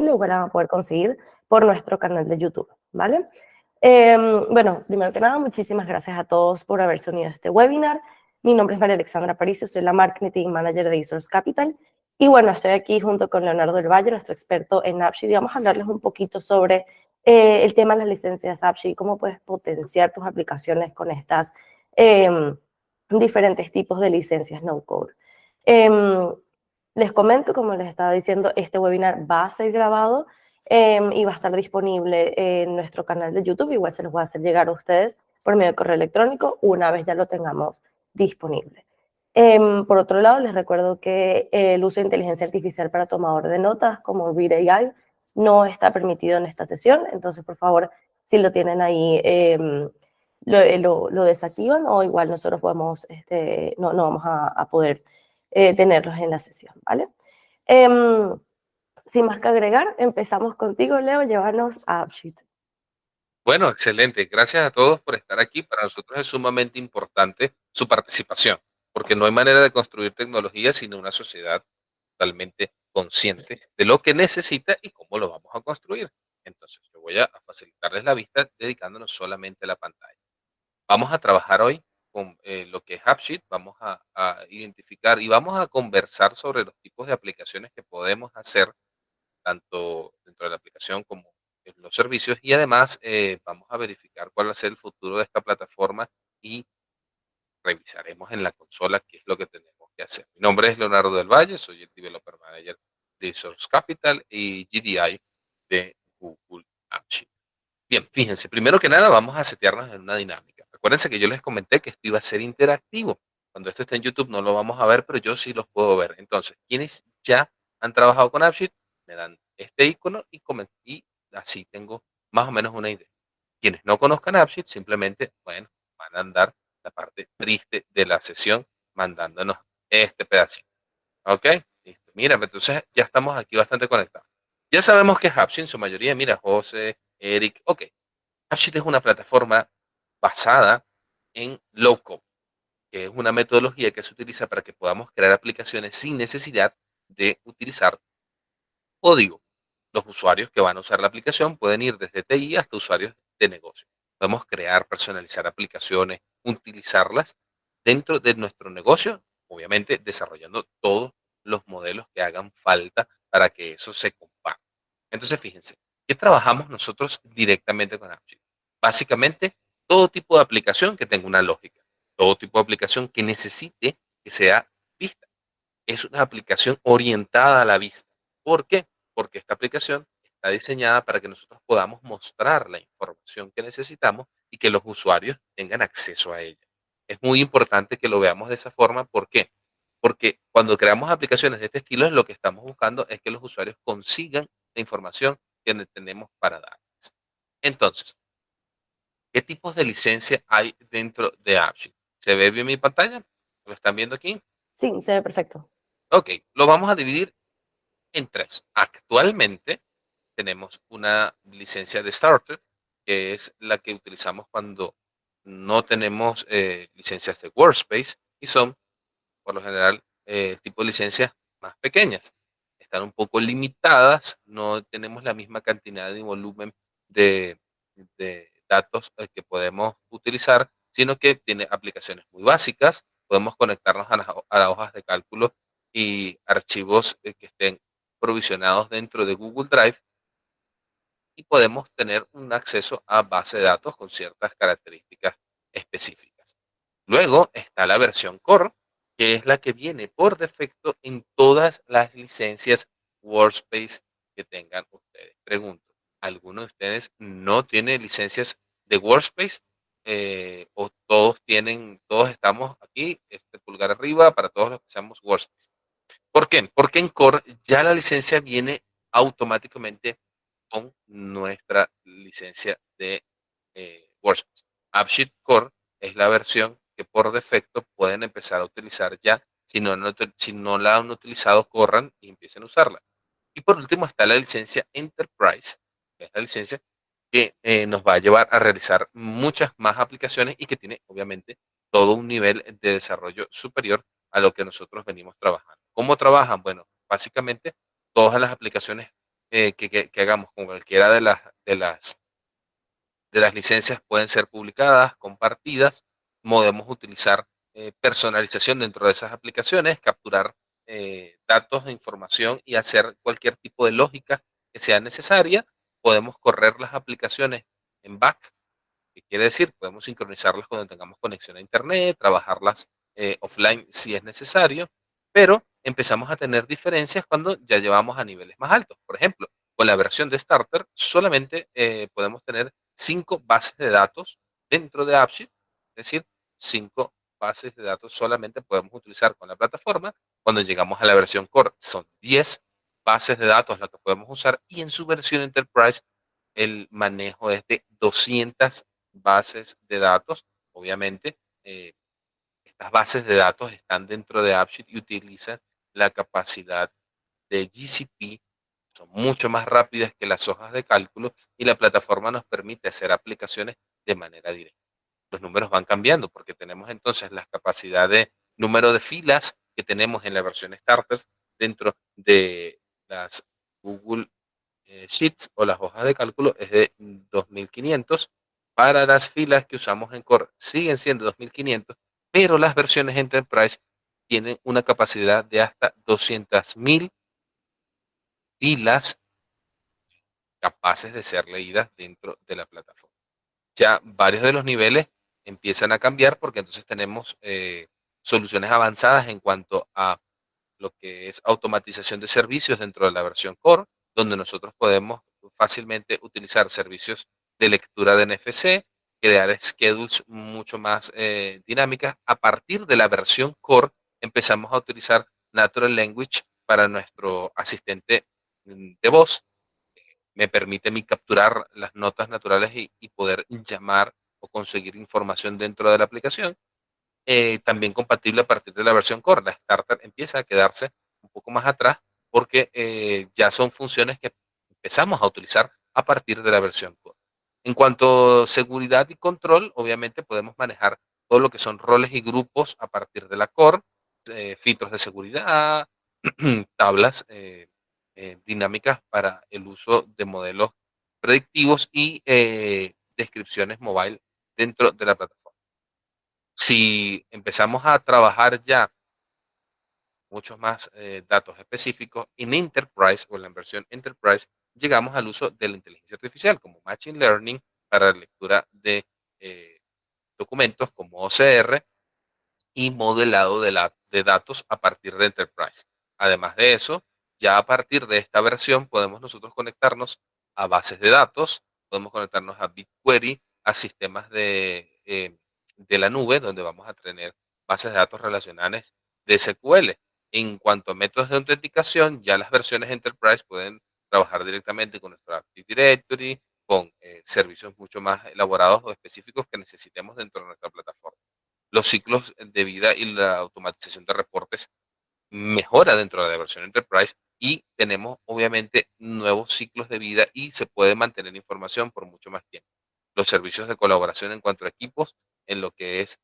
lo igual van a poder conseguir por nuestro canal de YouTube, ¿vale? Bueno, primero que nada, muchísimas gracias a todos por haberse unido a este webinar. Mi nombre es María Alexandra Aparicio, soy la Marketing Manager de Resource Capital. Y bueno, estoy aquí junto con Leonardo del Valle, nuestro experto en AppSheet, y vamos a hablarles un poquito sobre el tema de las licencias AppSheet y cómo puedes potenciar tus aplicaciones con estas diferentes tipos de licencias no-code. Les comento, como les estaba diciendo, este webinar va a ser grabado y va a estar disponible en nuestro canal de YouTube. Igual se los voy a hacer llegar a ustedes por medio de correo electrónico una vez ya lo tengamos disponible. Por otro lado, les recuerdo que el uso de inteligencia artificial para tomador de notas como Read AI no está permitido en esta sesión, entonces por favor, si lo tienen ahí, lo desactivan o igual nosotros podemos, no vamos a poder tenerlos en la sesión, ¿vale? Sin más que agregar, empezamos contigo, Leo, llevarnos a AppSheet. Bueno, excelente. Gracias a todos por estar aquí. Para nosotros es sumamente importante su participación, porque no hay manera de construir tecnología sino una sociedad totalmente consciente de lo que necesita y cómo lo vamos a construir. Entonces, yo voy a facilitarles la vista dedicándonos solamente a la pantalla. Vamos a trabajar hoy con lo que es AppSheet, vamos a identificar y vamos a conversar sobre los tipos de aplicaciones que podemos hacer tanto dentro de la aplicación como en los servicios y además vamos a verificar cuál va a ser el futuro de esta plataforma y revisaremos en la consola qué es lo que tenemos que hacer. Mi nombre es Leonardo del Valle, soy el Developer Manager de Source Capital y GDI de Google Apps. Bien, fíjense, primero que nada vamos a setearnos en una dinámica. Acuérdense que yo les comenté que esto iba a ser interactivo. Cuando esto esté en YouTube no lo vamos a ver, pero yo sí los puedo ver. Entonces, quienes ya han trabajado con AppSheet, me dan este icono y así tengo más o menos una idea. Quienes no conozcan AppSheet, simplemente, bueno, van a andar la parte triste de la sesión mandándonos este pedacito. ¿Ok? Listo. Mira, entonces ya estamos aquí bastante conectados. Ya sabemos que es AppSheet en su mayoría. Mira, José, Eric, ok. AppSheet es una plataforma basada en low-code, que es una metodología que se utiliza para que podamos crear aplicaciones sin necesidad de utilizar código. Los usuarios que van a usar la aplicación pueden ir desde TI hasta usuarios de negocio. Podemos crear, personalizar aplicaciones, utilizarlas dentro de nuestro negocio, obviamente desarrollando todos los modelos que hagan falta para que eso se comparta. Entonces, fíjense, ¿qué trabajamos nosotros directamente con AppSheet? Básicamente, todo tipo de aplicación que tenga una lógica, todo tipo de aplicación que necesite que sea vista. Es una aplicación orientada a la vista. ¿Por qué? Porque esta aplicación está diseñada para que nosotros podamos mostrar la información que necesitamos y que los usuarios tengan acceso a ella. Es muy importante que lo veamos de esa forma. ¿Por qué? Porque cuando creamos aplicaciones de este estilo, lo que estamos buscando es que los usuarios consigan la información que tenemos para darles. Entonces, ¿qué tipos de licencia hay dentro de AppSheet? ¿Se ve bien mi pantalla? ¿Lo están viendo aquí? Sí, se ve perfecto. Ok, lo vamos a dividir en tres. Actualmente tenemos una licencia de Starter, que es la que utilizamos cuando no tenemos licencias de Workspace y son, por lo general, el tipo de licencias más pequeñas. Están un poco limitadas, no tenemos la misma cantidad de volumen de, de datos que podemos utilizar, sino que tiene aplicaciones muy básicas. Podemos conectarnos a las hojas de cálculo y archivos que estén provisionados dentro de Google Drive y podemos tener un acceso a base de datos con ciertas características específicas. Luego está la versión Core, que es la que viene por defecto en todas las licencias Workspace que tengan ustedes. Pregunto, ¿alguno de ustedes no tiene licencias de Workspace? ¿O todos estamos aquí, este pulgar arriba para todos los que seamos Workspace? ¿Por qué? Porque en Core ya la licencia viene automáticamente con nuestra licencia de Workspace. AppSheet Core es la versión que por defecto pueden empezar a utilizar ya. Si no la han utilizado, corran y empiecen a usarla. Y por último está la licencia Enterprise, que es la licencia que nos va a llevar a realizar muchas más aplicaciones y que tiene obviamente todo un nivel de desarrollo superior a lo que nosotros venimos trabajando. ¿Cómo trabajan? Bueno, básicamente todas las aplicaciones que hagamos con cualquiera de las licencias pueden ser publicadas, compartidas. Podemos utilizar personalización dentro de esas aplicaciones, capturar datos de información y hacer cualquier tipo de lógica que sea necesaria. Podemos correr las aplicaciones en back. ¿Qué quiere decir? Podemos sincronizarlas cuando tengamos conexión a Internet, trabajarlas offline si es necesario, pero empezamos a tener diferencias cuando ya llevamos a niveles más altos. Por ejemplo, con la versión de Starter solamente podemos tener 5 bases de datos dentro de AppSheet, es decir, 5 bases de datos solamente podemos utilizar con la plataforma. Cuando llegamos a la versión Core son 10 bases de datos las que podemos usar, y en su versión Enterprise el manejo es de 200 bases de datos. Obviamente, estas bases de datos están dentro de AppSheet y utilizan la capacidad de GCP, son mucho más rápidas que las hojas de cálculo, y la plataforma nos permite hacer aplicaciones de manera directa. Los números van cambiando porque tenemos entonces la capacidad de número de filas que tenemos en la versión Starters dentro de las Google Sheets o las hojas de cálculo es de 2500. Para las filas que usamos en Core siguen siendo 2500, pero las versiones Enterprise tienen una capacidad de hasta 200.000 filas capaces de ser leídas dentro de la plataforma. Ya varios de los niveles empiezan a cambiar porque entonces tenemos soluciones avanzadas en cuanto a lo que es automatización de servicios dentro de la versión Core, donde nosotros podemos fácilmente utilizar servicios de lectura de NFC, crear schedules mucho más dinámicas. A partir de la versión Core empezamos a utilizar Natural Language para nuestro asistente de voz. Me permite a mí capturar las notas naturales y poder llamar o conseguir información dentro de la aplicación. También compatible a partir de la versión Core. La Starter empieza a quedarse un poco más atrás porque ya son funciones que empezamos a utilizar a partir de la versión Core. En cuanto a seguridad y control, obviamente podemos manejar todo lo que son roles y grupos a partir de la Core, filtros de seguridad, tablas dinámicas para el uso de modelos predictivos y descripciones mobile dentro de la plataforma. Si empezamos a trabajar ya muchos más datos específicos en Enterprise o en la versión Enterprise, llegamos al uso de la inteligencia artificial como Machine Learning para la lectura de documentos como OCR y modelado de datos a partir de Enterprise. Además de eso, ya a partir de esta versión podemos nosotros conectarnos a bases de datos, podemos conectarnos a BigQuery, a sistemas de la nube, donde vamos a tener bases de datos relacionales de SQL. En cuanto a métodos de autenticación, ya las versiones Enterprise pueden trabajar directamente con nuestro Active Directory, con servicios mucho más elaborados o específicos que necesitemos dentro de nuestra plataforma. Los ciclos de vida y la automatización de reportes mejora dentro de la versión Enterprise, y tenemos obviamente nuevos ciclos de vida y se puede mantener información por mucho más tiempo. Los servicios de colaboración en cuanto a equipos, en lo que es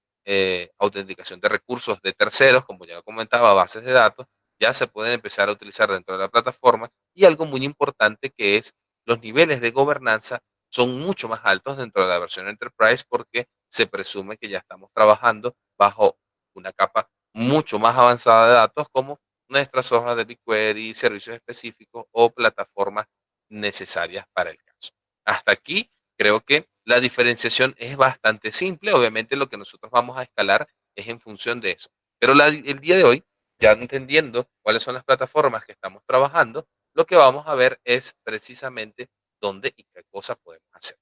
autenticación de recursos de terceros, como ya lo comentaba, bases de datos, ya se pueden empezar a utilizar dentro de la plataforma. Y algo muy importante que es los niveles de gobernanza son mucho más altos dentro de la versión Enterprise porque se presume que ya estamos trabajando bajo una capa mucho más avanzada de datos como nuestras hojas de BigQuery, servicios específicos o plataformas necesarias para el caso. Hasta aquí creo que la diferenciación es bastante simple. Obviamente lo que nosotros vamos a escalar es en función de eso. Pero el día de hoy, ya entendiendo cuáles son las plataformas que estamos trabajando, lo que vamos a ver es precisamente dónde y qué cosas podemos hacer.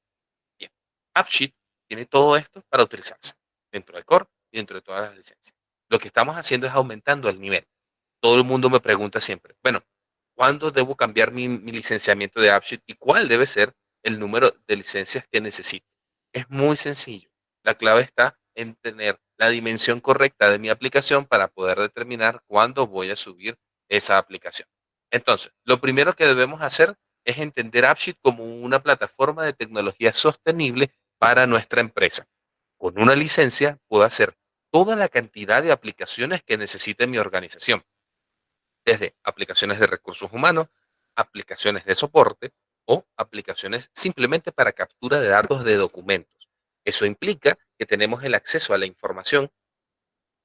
Bien, AppSheet tiene todo esto para utilizarse dentro de Core y dentro de todas las licencias. Lo que estamos haciendo es aumentando el nivel. Todo el mundo me pregunta siempre, bueno, ¿cuándo debo cambiar mi licenciamiento de AppSheet y cuál debe ser el número de licencias que necesito? Es muy sencillo. La clave está en tener la dimensión correcta de mi aplicación para poder determinar cuándo voy a subir esa aplicación. Entonces, lo primero que debemos hacer es entender AppSheet como una plataforma de tecnología sostenible para nuestra empresa. Con una licencia puedo hacer toda la cantidad de aplicaciones que necesite mi organización, desde aplicaciones de recursos humanos aplicaciones de soporte o aplicaciones simplemente para captura de datos de documentos. Eso implica que tenemos el acceso a la información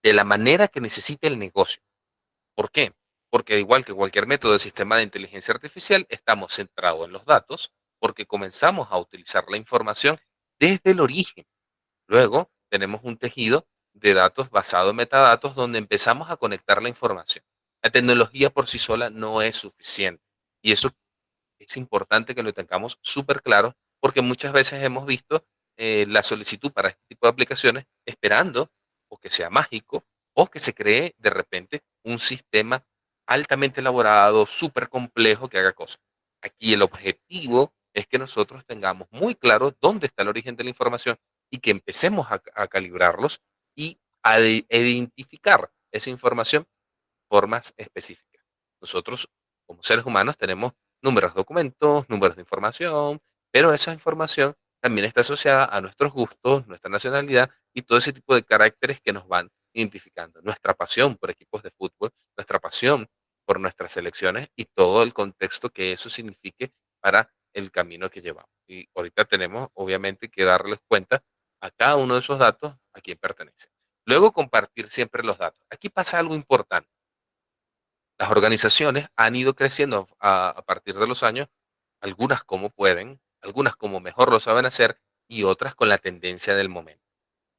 de la manera que necesite el negocio. ¿Por qué? Porque igual que cualquier método de sistema de inteligencia artificial, estamos centrados en los datos porque comenzamos a utilizar la información desde el origen. Luego tenemos un tejido de datos basado en metadatos donde empezamos a conectar la información. La tecnología por sí sola no es suficiente y eso es importante que lo tengamos súper claro porque muchas veces hemos visto la solicitud para este tipo de aplicaciones esperando o que sea mágico o que se cree de repente un sistema altamente elaborado, súper complejo que haga cosas. Aquí el objetivo es que nosotros tengamos muy claro dónde está el origen de la información y que empecemos a calibrarlos y a identificar esa información formas específicas. Nosotros, como seres humanos, tenemos números de documentos, números de información, pero esa información también está asociada a nuestros gustos, nuestra nacionalidad y todo ese tipo de caracteres que nos van identificando. Nuestra pasión por equipos de fútbol, nuestra pasión por nuestras selecciones y todo el contexto que eso signifique para el camino que llevamos. Y ahorita tenemos, obviamente, que darles cuenta a cada uno de esos datos a quién pertenece. Luego, compartir siempre los datos. Aquí pasa algo importante. Las organizaciones han ido creciendo a partir de los años, algunas como pueden, algunas como mejor lo saben hacer y otras con la tendencia del momento.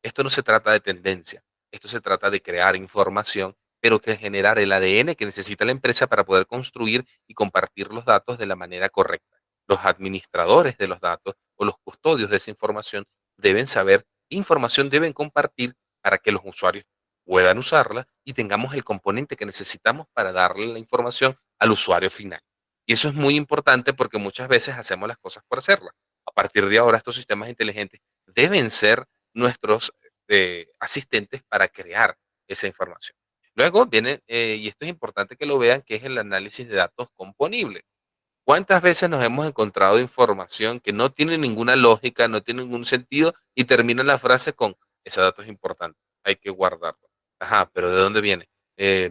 Esto no se trata de tendencia, esto se trata de crear información, pero que generar el ADN que necesita la empresa para poder construir y compartir los datos de la manera correcta. Los administradores de los datos o los custodios de esa información deben saber qué información deben compartir para que los usuarios puedan usarla y tengamos el componente que necesitamos para darle la información al usuario final. Y eso es muy importante porque muchas veces hacemos las cosas por hacerlas. A partir de ahora, estos sistemas inteligentes deben ser nuestros asistentes para crear esa información. Luego viene, y esto es importante que lo vean, que es el análisis de datos componibles. ¿Cuántas veces nos hemos encontrado información que no tiene ninguna lógica, no tiene ningún sentido y termina la frase con, ese dato es importante, hay que guardarlo? Ajá, pero ¿de dónde viene?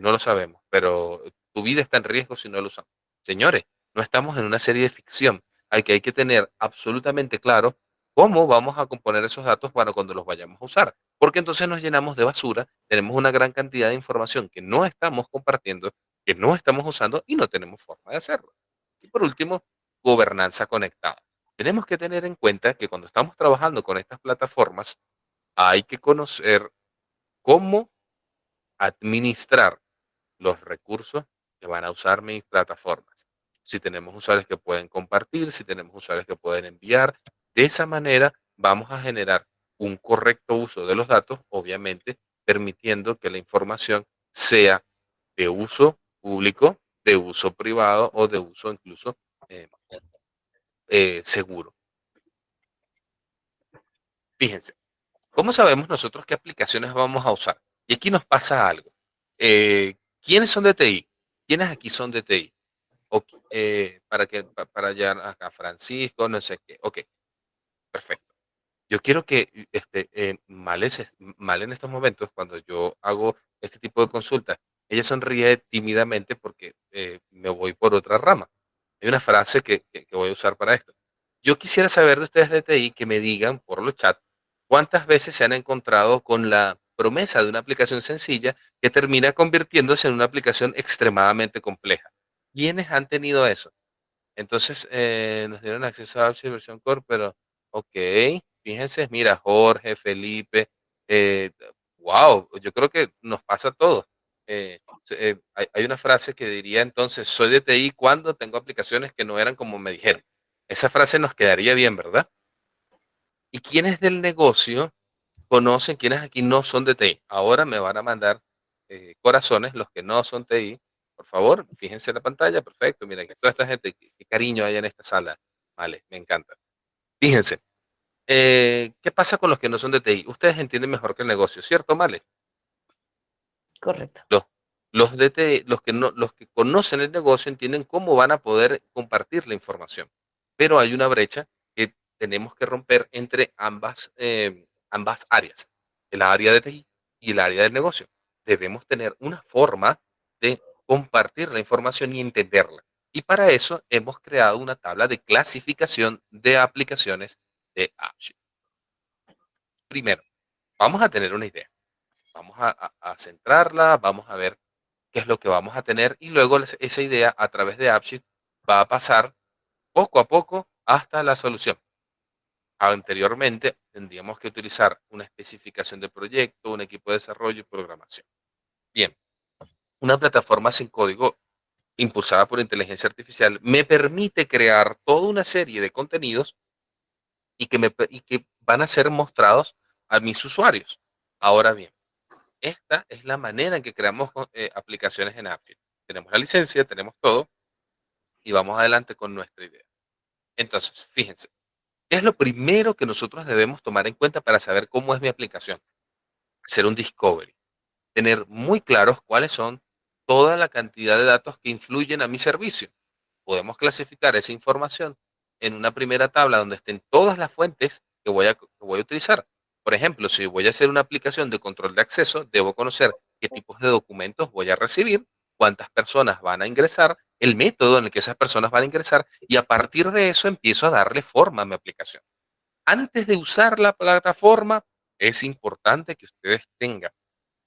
No lo sabemos, pero tu vida está en riesgo si no lo usamos. Señores, no estamos en una serie de ficción. Hay que tener absolutamente claro cómo vamos a componer esos datos para cuando los vayamos a usar. Porque entonces nos llenamos de basura, tenemos una gran cantidad de información que no estamos compartiendo, que no estamos usando y no tenemos forma de hacerlo. Y por último, gobernanza conectada. Tenemos que tener en cuenta que cuando estamos trabajando con estas plataformas, hay que conocer cómo administrar los recursos que van a usar mis plataformas. Si tenemos usuarios que pueden compartir, si tenemos usuarios que pueden enviar, de esa manera vamos a generar un correcto uso de los datos, obviamente permitiendo que la información sea de uso público, de uso privado o de uso incluso eh, seguro. Fíjense, ¿cómo sabemos nosotros qué aplicaciones vamos a usar? Y aquí nos pasa algo. ¿Quiénes son de TI? ¿Quiénes aquí son de TI? Para que para allá acá Francisco, no sé qué. Ok, perfecto. Yo quiero que Male en estos momentos, cuando yo hago este tipo de consultas, ella sonríe tímidamente porque me voy por otra rama. Hay una frase que voy a usar para esto. Yo quisiera saber de ustedes de TI que me digan por los chats cuántas veces se han encontrado con la promesa de una aplicación sencilla que termina convirtiéndose en una aplicación extremadamente compleja. ¿Quiénes han tenido eso? Entonces, nos dieron acceso a Archie versión Core, pero ok, fíjense, mira, Jorge, Felipe, wow, yo creo que nos pasa a todos. Hay una frase que diría entonces, soy de TI cuando tengo aplicaciones que no eran como me dijeron. Esa frase nos quedaría bien, ¿verdad? ¿Y quiénes del negocio conocen quiénes aquí no son de TI? Ahora me van a mandar corazones los que no son TI. Por favor, fíjense en la pantalla. Perfecto. Mira, que toda esta gente, qué cariño hay en esta sala. Vale, me encanta. Fíjense, ¿qué pasa con los que no son de TI? Ustedes entienden mejor que el negocio, ¿cierto, Vale? Correcto. Los, los de TI, los que no, los que conocen el negocio entienden cómo van a poder compartir la información. Pero hay una brecha que tenemos que romper entre ambas áreas, el área de TI y el área del negocio. Debemos tener una forma de compartir la información y entenderla. Y para eso hemos creado una tabla de clasificación de aplicaciones de AppSheet. Primero, vamos a tener una idea. Vamos a centrarla, vamos a ver qué es lo que vamos a tener y luego esa idea a través de AppSheet va a pasar poco a poco hasta la solución. Anteriormente tendríamos que utilizar una especificación de proyecto, un equipo de desarrollo y programación. Bien, una plataforma sin código impulsada por inteligencia artificial me permite crear toda una serie de contenidos y que van a ser mostrados a mis usuarios. Ahora bien, esta es la manera en que creamos aplicaciones en AppSheet. Tenemos la licencia, tenemos todo y vamos adelante con nuestra idea. Entonces, fíjense, ¿qué es lo primero que nosotros debemos tomar en cuenta para saber cómo es mi aplicación? Hacer un discovery, tener muy claros cuáles son toda la cantidad de datos que influyen a mi servicio. Podemos clasificar esa información en una primera tabla donde estén todas las fuentes que voy a utilizar. Por ejemplo, si voy a hacer una aplicación de control de acceso, debo conocer qué tipos de documentos voy a recibir, cuántas personas van a ingresar, el método en el que esas personas van a ingresar y a partir de eso empiezo a darle forma a mi aplicación. Antes de usar la plataforma, es importante que ustedes tengan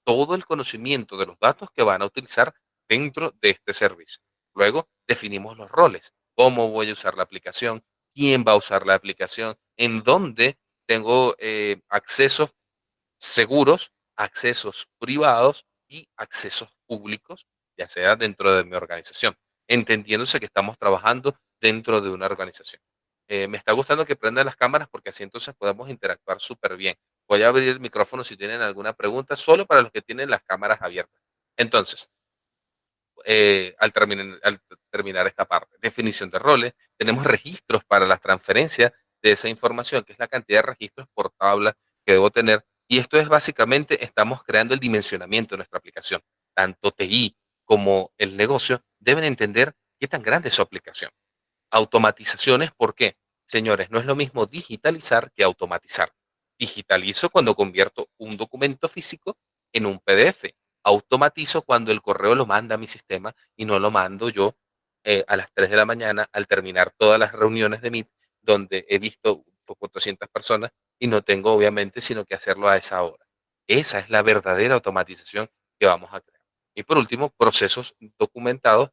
todo el conocimiento de los datos que van a utilizar dentro de este servicio. Luego definimos los roles, cómo voy a usar la aplicación, quién va a usar la aplicación, en dónde tengo accesos seguros, accesos privados y accesos públicos, ya sea dentro de mi organización, entendiéndose que estamos trabajando dentro de una organización. Me está gustando que prendan las cámaras porque así entonces podemos interactuar súper bien. Voy a abrir el micrófono si tienen alguna pregunta, solo para los que tienen las cámaras abiertas. Entonces, al terminar esta parte. Definición de roles, tenemos registros para las transferencias de esa información, que es la cantidad de registros por tabla que debo tener. Y esto es básicamente, estamos creando el dimensionamiento de nuestra aplicación. Tanto TI como el negocio deben entender qué tan grande es su aplicación. Automatizaciones, ¿por qué? Señores, no es lo mismo digitalizar que automatizar. Digitalizo cuando convierto un documento físico en un PDF. Automatizo cuando el correo lo manda a mi sistema y no lo mando yo a las 3 de la mañana al terminar todas las reuniones de Meet donde he visto 400 personas y no tengo obviamente sino que hacerlo a esa hora. Esa es la verdadera automatización que vamos a crear. Y por último, procesos documentados.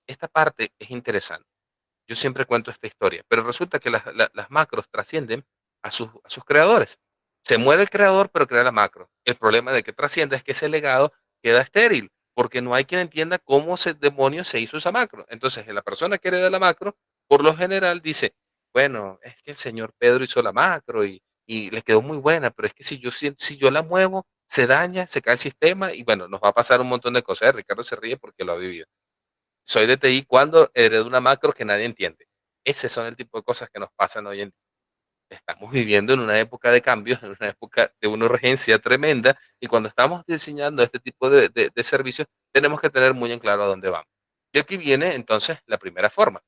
Esta parte es interesante. Yo siempre cuento esta historia, pero resulta que las macros trascienden a sus creadores. Se muere el creador, pero crea la macro. El problema de que trascienda es que ese legado queda estéril, porque no hay quien entienda cómo demonios se hizo esa macro. Entonces, la persona que hereda la macro, por lo general dice, bueno, es que el señor Pedro hizo la macro y le quedó muy buena, pero es que si yo la muevo, se daña, se cae el sistema y bueno, nos va a pasar un montón de cosas. Ricardo se ríe porque lo ha vivido. Soy de TI cuando heredo una macro que nadie entiende. Ese son el tipo de cosas que nos pasan hoy en día. Estamos viviendo en una época de cambios, en una época de una urgencia tremenda, y cuando estamos diseñando este tipo de servicios, tenemos que tener muy en claro a dónde vamos. Y aquí viene entonces la primera forma.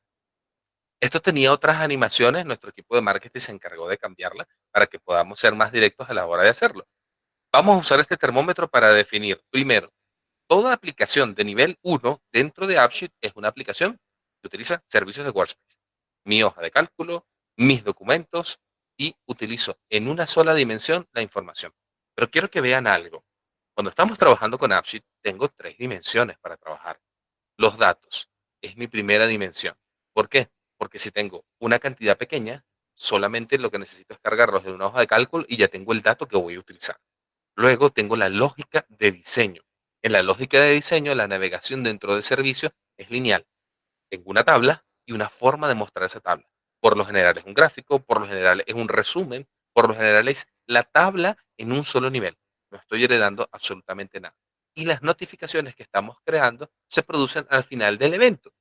Esto tenía otras animaciones, nuestro equipo de marketing se encargó de cambiarla para que podamos ser más directos a la hora de hacerlo. Vamos a usar este termómetro para definir, primero, toda aplicación de nivel 1 dentro de AppSheet es una aplicación que utiliza servicios de Workspace. Mi hoja de cálculo, mis documentos y utilizo en una sola dimensión la información. Pero quiero que vean algo. Cuando estamos trabajando con AppSheet, tengo tres dimensiones para trabajar. Los datos es mi primera dimensión. ¿Por qué? Porque si tengo una cantidad pequeña, solamente lo que necesito es cargarlos de una hoja de cálculo y ya tengo el dato que voy a utilizar. Luego tengo la lógica de diseño. En la lógica de diseño, la navegación dentro de servicios es lineal. Tengo una tabla y una forma de mostrar esa tabla. Por lo general es un gráfico, por lo general es un resumen, por lo general es la tabla en un solo nivel. No estoy heredando absolutamente nada. Y las notificaciones que estamos creando se producen al final del evento.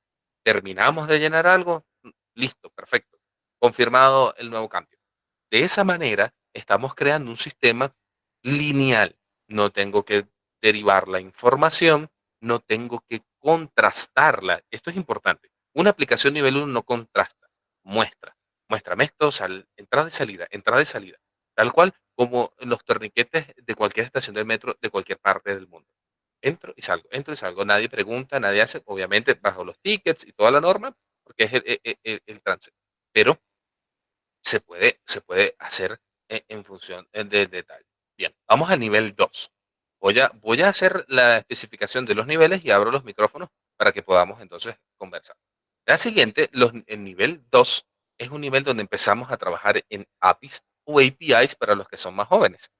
Terminamos de llenar algo, listo, perfecto. Confirmado el nuevo cambio. De esa manera, estamos creando un sistema lineal. No tengo que derivar la información, no tengo que contrastarla. Esto es importante. Una aplicación nivel uno no contrasta, muestra. Muéstrame esto, entrada y salida. Tal cual como en los torniquetes de cualquier estación del metro de cualquier parte del mundo. entro y salgo. Nadie pregunta, nadie hace, obviamente bajo los tickets y toda la norma, porque es el tránsito. Pero se puede hacer en función del detalle. Bien, vamos al nivel 2. Voy a hacer la especificación de los niveles y abro los micrófonos para que podamos entonces conversar. La siguiente, el nivel 2 es un nivel donde empezamos a trabajar en APIs o APIs para los que son más jóvenes.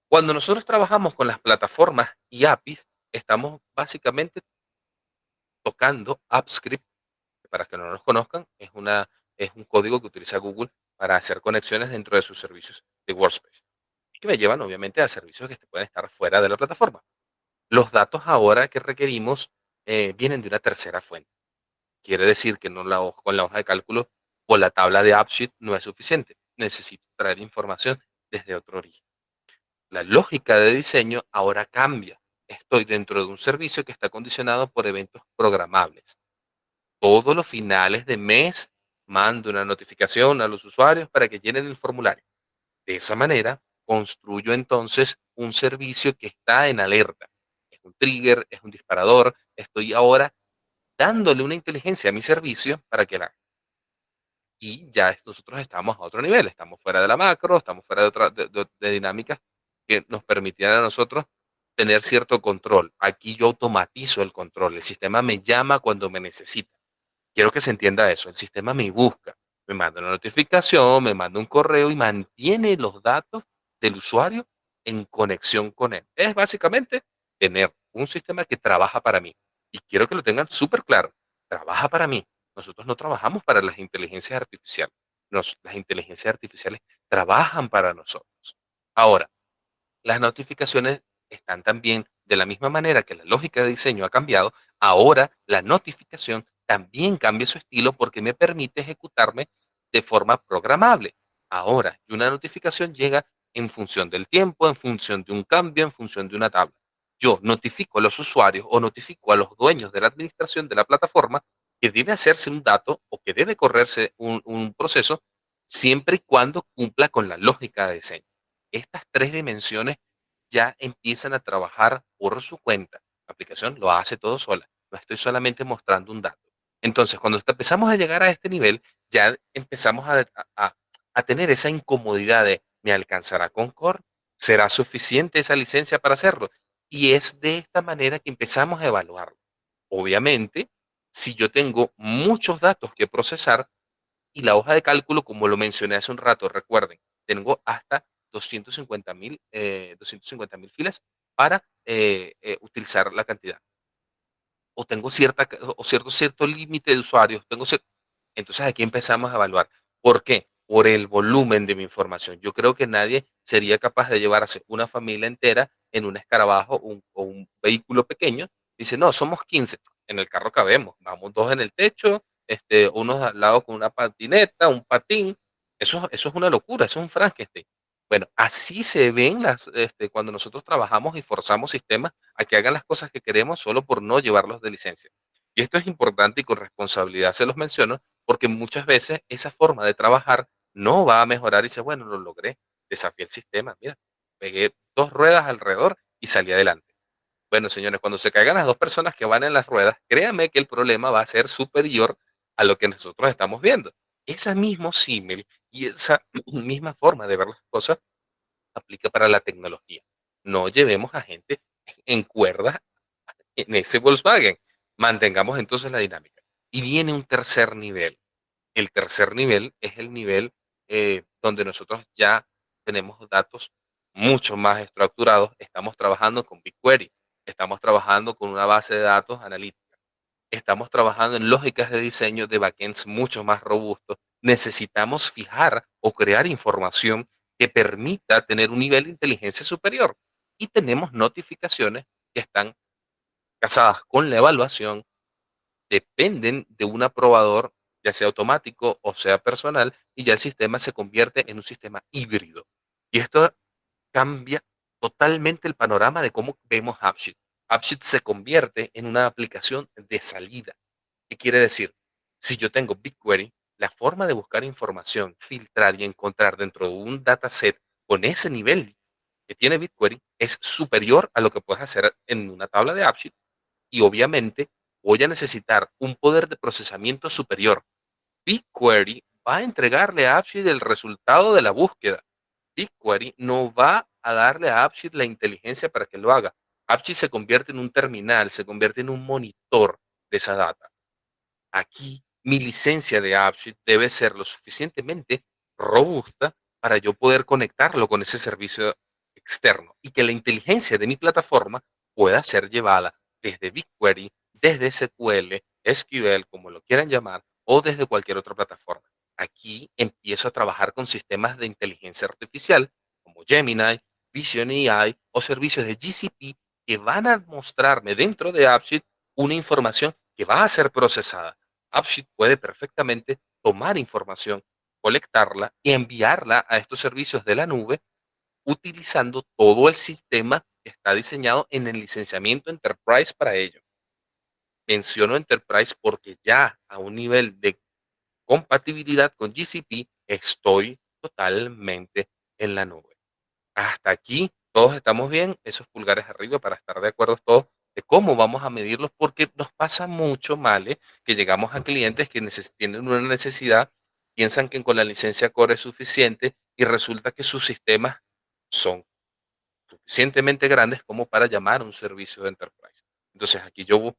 Cuando nosotros trabajamos con las plataformas y APIs, estamos básicamente tocando AppScript. Para que no nos conozcan, es un código que utiliza Google para hacer conexiones dentro de sus servicios de Workspace, que me llevan obviamente a servicios que pueden estar fuera de la plataforma. Los datos ahora que requerimos vienen de una tercera fuente. Quiere decir que no con la hoja de cálculo o la tabla de AppSheet no es suficiente. Necesito traer información desde otro origen. La lógica de diseño ahora cambia. Estoy dentro de un servicio que está condicionado por eventos programables. Todos los finales de mes mando una notificación a los usuarios para que llenen el formulario. De esa manera, construyo entonces un servicio que está en alerta. Es un trigger, es un disparador. Estoy ahora dándole una inteligencia a mi servicio para que la haga. Y ya nosotros estamos a otro nivel. Estamos fuera de la macro, estamos fuera de dinámicas que nos permitirán a nosotros tener cierto control. Aquí yo automatizo el control. El sistema me llama cuando me necesita. Quiero que se entienda eso. El sistema me busca, me manda una notificación, me manda un correo y mantiene los datos del usuario en conexión con él. Es básicamente tener un sistema que trabaja para mí. Y quiero que lo tengan súper claro. Trabaja para mí. Nosotros no trabajamos para las inteligencias artificiales. Las inteligencias artificiales trabajan para nosotros. Ahora, las notificaciones están también, de la misma manera que la lógica de diseño ha cambiado, ahora la notificación también cambia su estilo porque me permite ejecutarme de forma programable. Ahora, y una notificación llega en función del tiempo, en función de un cambio, en función de una tabla. Yo notifico a los usuarios o notifico a los dueños de la administración de la plataforma que debe hacerse un dato o que debe correrse un proceso siempre y cuando cumpla con la lógica de diseño. Estas tres dimensiones ya empiezan a trabajar por su cuenta. La aplicación lo hace todo sola. No estoy solamente mostrando un dato. Entonces, cuando empezamos a llegar a este nivel, ya empezamos a tener esa incomodidad de, ¿me alcanzará Concord? ¿Será suficiente esa licencia para hacerlo? Y es de esta manera que empezamos a evaluarlo. Obviamente, si yo tengo muchos datos que procesar, y la hoja de cálculo, como lo mencioné hace un rato, recuerden, tengo hasta 250.000 filas para utilizar la cantidad. O tengo cierto límite de usuarios. Entonces aquí empezamos a evaluar. ¿Por qué? Por el volumen de mi información. Yo creo que nadie sería capaz de llevarse una familia entera en un escarabajo o un vehículo pequeño. Dice, no, somos 15. En el carro cabemos. Vamos dos en el techo, unos al lado con una patineta, un patín. Eso es una locura, eso es un Frankenstein. Bueno, así se ven cuando nosotros trabajamos y forzamos sistemas a que hagan las cosas que queremos solo por no llevarlos de licencia. Y esto es importante y con responsabilidad se los menciono, porque muchas veces esa forma de trabajar no va a mejorar y dice, bueno, lo logré, desafié el sistema, mira, pegué dos ruedas alrededor y salí adelante. Bueno, señores, cuando se caigan las dos personas que van en las ruedas, créanme que el problema va a ser superior a lo que nosotros estamos viendo. Ese mismo símil y esa misma forma de ver las cosas aplica para la tecnología. No llevemos a gente en cuerda en ese Volkswagen. Mantengamos entonces la dinámica. Y viene un tercer nivel. El tercer nivel es el nivel donde nosotros ya tenemos datos mucho más estructurados. Estamos trabajando con BigQuery, estamos trabajando con una base de datos analítica, estamos trabajando en lógicas de diseño de backends mucho más robustos. Necesitamos fijar o crear información que permita tener un nivel de inteligencia superior. Y tenemos notificaciones que están casadas con la evaluación, dependen de un aprobador, ya sea automático o sea personal, y ya el sistema se convierte en un sistema híbrido. Y esto cambia totalmente el panorama de cómo vemos AppSheet. AppSheet se convierte en una aplicación de salida. ¿Qué quiere decir? Si yo tengo BigQuery, la forma de buscar información, filtrar y encontrar dentro de un dataset con ese nivel que tiene BigQuery es superior a lo que puedes hacer en una tabla de AppSheet y obviamente voy a necesitar un poder de procesamiento superior. BigQuery va a entregarle a AppSheet el resultado de la búsqueda. BigQuery no va a darle a AppSheet la inteligencia para que lo haga. AppSheet se convierte en un terminal, se convierte en un monitor de esa data. Aquí mi licencia de AppSheet debe ser lo suficientemente robusta para yo poder conectarlo con ese servicio externo y que la inteligencia de mi plataforma pueda ser llevada desde BigQuery, desde SQL, SQL, como lo quieran llamar, o desde cualquier otra plataforma. Aquí empiezo a trabajar con sistemas de inteligencia artificial como Gemini, Vision AI o servicios de GCP que van a mostrarme dentro de AppSheet una información que va a ser procesada. AppSheet puede perfectamente tomar información, colectarla y enviarla a estos servicios de la nube utilizando todo el sistema que está diseñado en el licenciamiento Enterprise para ello. Menciono Enterprise porque ya a un nivel de compatibilidad con GCP estoy totalmente en la nube. Hasta aquí todos estamos bien, esos pulgares arriba para estar de acuerdo todos de cómo vamos a medirlos, porque nos pasa mucho, ¿vale? Que llegamos a clientes que tienen una necesidad, piensan que con la licencia Core es suficiente y resulta que sus sistemas son suficientemente grandes como para llamar a un servicio de Enterprise. Entonces aquí yo,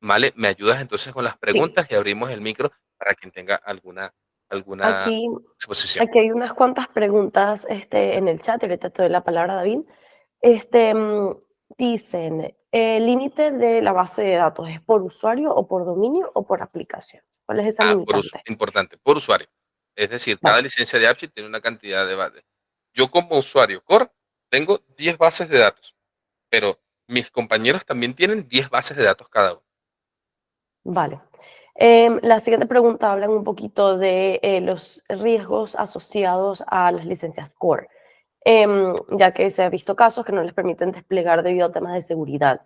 ¿vale? Me ayudas entonces con las Sí, preguntas y abrimos el micro para quien tenga alguna aquí, exposición. aquí hay unas cuantas preguntas en el chat, y ahorita te doy la palabra, David. Dicen, ¿el límite de la base de datos es por usuario o por dominio o por aplicación? ¿Cuál es esa limitante? Importante, por usuario. Es decir, cada Vale, licencia de AppSheet tiene una cantidad de bases. Yo como usuario Core tengo 10 bases de datos, pero mis compañeros también tienen 10 bases de datos cada uno. vale. La siguiente pregunta habla un poquito de los riesgos asociados a las licencias core, ya que se ha visto casos que no les permiten desplegar debido a temas de seguridad.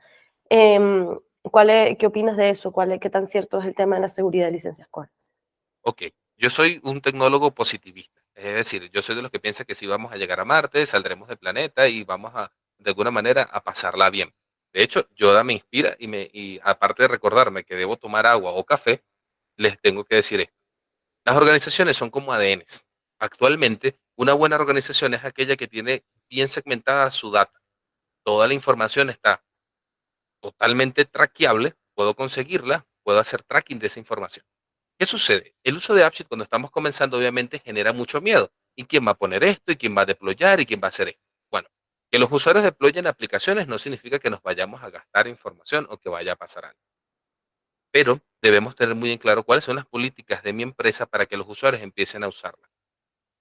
¿Qué opinas de eso? ¿Qué tan cierto es el tema de la seguridad de licencias core? Ok, yo soy un tecnólogo positivista. Es decir, yo soy de los que piensa que si vamos a llegar a Marte, saldremos del planeta y vamos a, de alguna manera, a pasarla bien. De hecho, Yoda me inspira y aparte de recordarme que debo tomar agua o café, les tengo que decir esto. Las organizaciones son como ADNs. Actualmente, una buena organización es aquella que tiene bien segmentada su data. Toda la información está totalmente traqueable, puedo conseguirla, puedo hacer tracking de esa información. ¿Qué sucede? El uso de AppSheet cuando estamos comenzando obviamente genera mucho miedo. ¿Y quién va a poner esto? ¿Y quién va a deployar? ¿Y quién va a hacer esto? Bueno, que los usuarios deployen aplicaciones no significa que nos vayamos a gastar información o que vaya a pasar algo. Pero debemos tener muy en claro cuáles son las políticas de mi empresa para que los usuarios empiecen a usarla.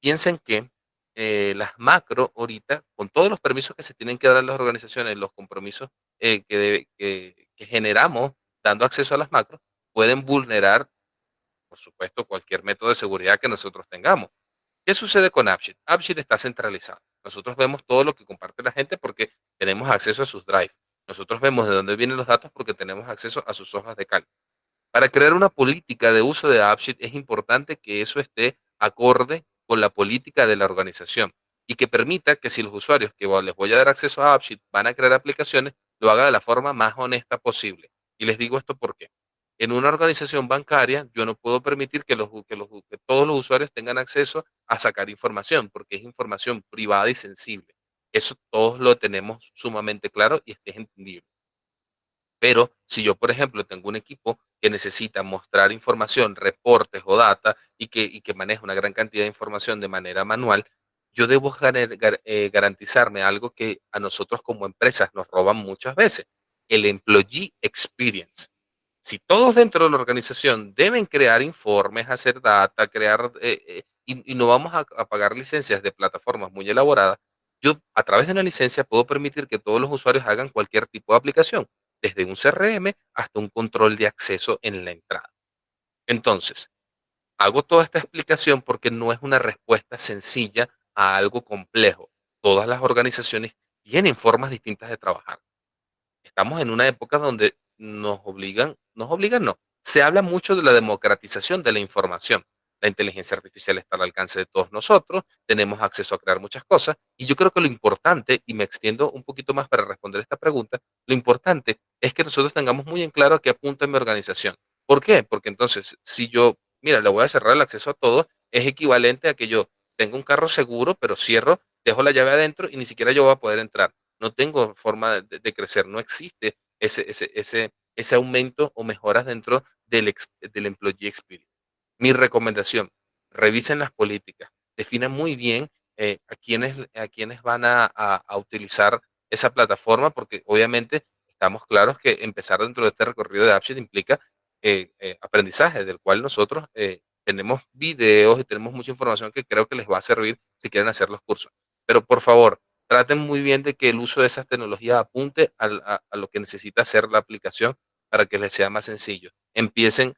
Piensen que las macro ahorita, con todos los permisos que se tienen que dar a las organizaciones, los compromisos que generamos dando acceso a las macros, pueden vulnerar, por supuesto, cualquier método de seguridad que nosotros tengamos. ¿Qué sucede con AppSheet? AppSheet está centralizado. Nosotros vemos todo lo que comparte la gente porque tenemos acceso a sus drives. Nosotros vemos de dónde vienen los datos porque tenemos acceso a sus hojas de cálculo. Para crear una política de uso de AppSheet es importante que eso esté acorde con la política de la organización y que permita que si los usuarios que les voy a dar acceso a AppSheet van a crear aplicaciones, lo haga de la forma más honesta posible. Y les digo esto porque en una organización bancaria yo no puedo permitir que todos los usuarios tengan acceso a sacar información porque es información privada y sensible. Eso todos lo tenemos sumamente claro y es entendible. Pero si yo, por ejemplo, tengo un equipo que necesita mostrar información, reportes o data y que maneja una gran cantidad de información de manera manual, yo debo garantizarme algo que a nosotros como empresas nos roban muchas veces, el employee experience. Si todos dentro de la organización deben crear informes, hacer data, y no vamos a pagar licencias de plataformas muy elaboradas, yo a través de una licencia puedo permitir que todos los usuarios hagan cualquier tipo de aplicación desde un CRM hasta un control de acceso en la entrada. Entonces, hago toda esta explicación porque no es una respuesta sencilla a algo complejo. Todas las organizaciones tienen formas distintas de trabajar. Estamos en una época donde nos obligan no, se habla mucho de la democratización de la información. la inteligencia artificial está al alcance de todos nosotros, tenemos acceso a crear muchas cosas, y yo creo que lo importante, y me extiendo un poquito más para responder esta pregunta, lo importante es que nosotros tengamos muy en claro a qué apunta mi organización. ¿Por qué? Porque entonces, si yo, mira, le voy a cerrar el acceso a todo, es equivalente a que yo tengo un carro seguro, pero cierro, dejo la llave adentro y ni siquiera yo voy a poder entrar. No tengo forma de crecer, no existe ese aumento o mejoras dentro del employee experience. Mi recomendación, revisen las políticas, definan muy bien a quiénes van a utilizar esa plataforma, porque obviamente estamos claros que empezar dentro de este recorrido de AppSheet implica aprendizaje, del cual nosotros tenemos videos y tenemos mucha información que creo que les va a servir si quieren hacer los cursos. Pero por favor, traten muy bien de que el uso de esas tecnologías apunte a lo que necesita hacer la aplicación para que les sea más sencillo. Empiecen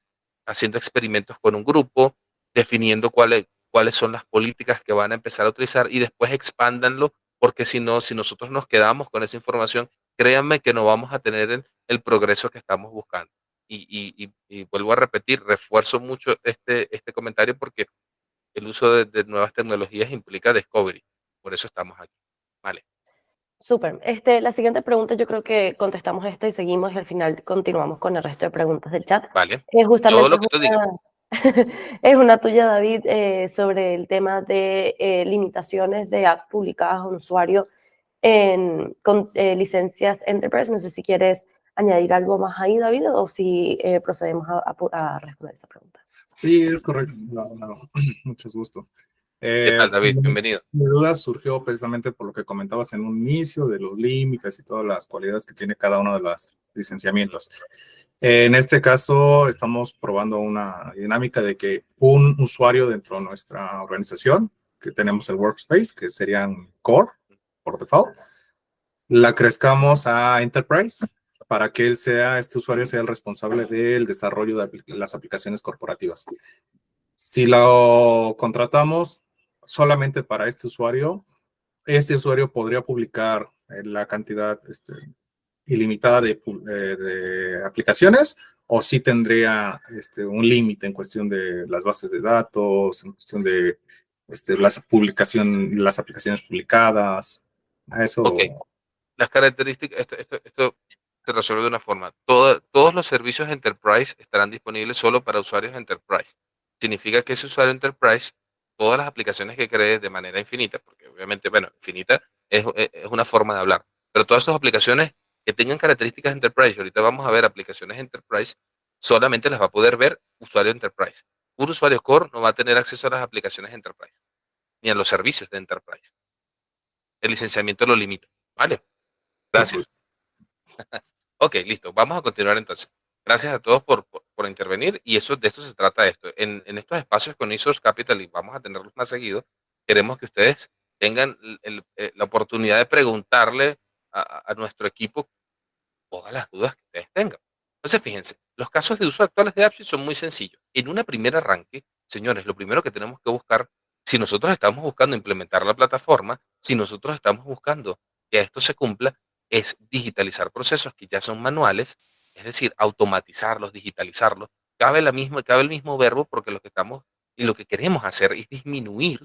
haciendo experimentos con un grupo, definiendo cuáles son las políticas que van a empezar a utilizar y después expándanlo, porque si no, si nosotros nos quedamos con esa información, créanme que no vamos a tener el progreso que estamos buscando. Y vuelvo a repetir, refuerzo mucho este comentario porque el uso de nuevas tecnologías implica discovery. Por eso estamos aquí. Vale, Súper. La siguiente pregunta yo creo que contestamos esta y seguimos y al final continuamos con el resto de preguntas del chat. vale. Todo Justamente lo que tú digas. es una tuya, David, sobre el tema de limitaciones de apps publicadas a un usuario con licencias Enterprise. No sé si quieres añadir algo más ahí, David, o si procedemos a responder esa pregunta. Sí, es correcto. Mucho gusto. ¿Qué tal, David? Mi, Bienvenido. mi duda surgió precisamente por lo que comentabas en un inicio de los límites y todas las cualidades que tiene cada uno de los licenciamientos. En este caso, estamos probando una dinámica de que un usuario dentro de nuestra organización, que tenemos el workspace, que serían core por default, la crezcamos a enterprise para que este usuario sea el responsable del desarrollo de las aplicaciones corporativas. Si lo contratamos solamente para este usuario podría publicar la cantidad ilimitada de aplicaciones, o sí tendría un límite en cuestión de las bases de datos, en cuestión de las aplicaciones publicadas. A Ok, eso. las características, esto se resuelve de una forma. Todos los servicios Enterprise estarán disponibles solo para usuarios Enterprise. Significa que ese usuario Enterprise, todas las aplicaciones que cree de manera infinita, porque obviamente, bueno, infinita es una forma de hablar, pero todas esas aplicaciones que tengan características Enterprise, y ahorita vamos a ver aplicaciones Enterprise, solamente las va a poder ver usuario Enterprise. Un usuario Core no va a tener acceso a las aplicaciones Enterprise, ni a los servicios de Enterprise. El licenciamiento lo limita. ¿Vale? Gracias. Ok, listo. Vamos a continuar entonces. Gracias a todos por intervenir y de eso se trata esto. En estos espacios con eSource Capital, y vamos a tenerlos más seguido, queremos que ustedes tengan la oportunidad de preguntarle a nuestro equipo todas las dudas que ustedes tengan. Entonces, fíjense, los casos de uso actuales de AppSheet son muy sencillos. En una primer arranque, señores, lo primero que tenemos que buscar, si nosotros estamos buscando implementar la plataforma, si nosotros estamos buscando que esto se cumpla, es digitalizar procesos que ya son manuales, es decir, automatizarlos, digitalizarlos. Cabe el mismo verbo porque lo que estamos y lo que queremos hacer es disminuir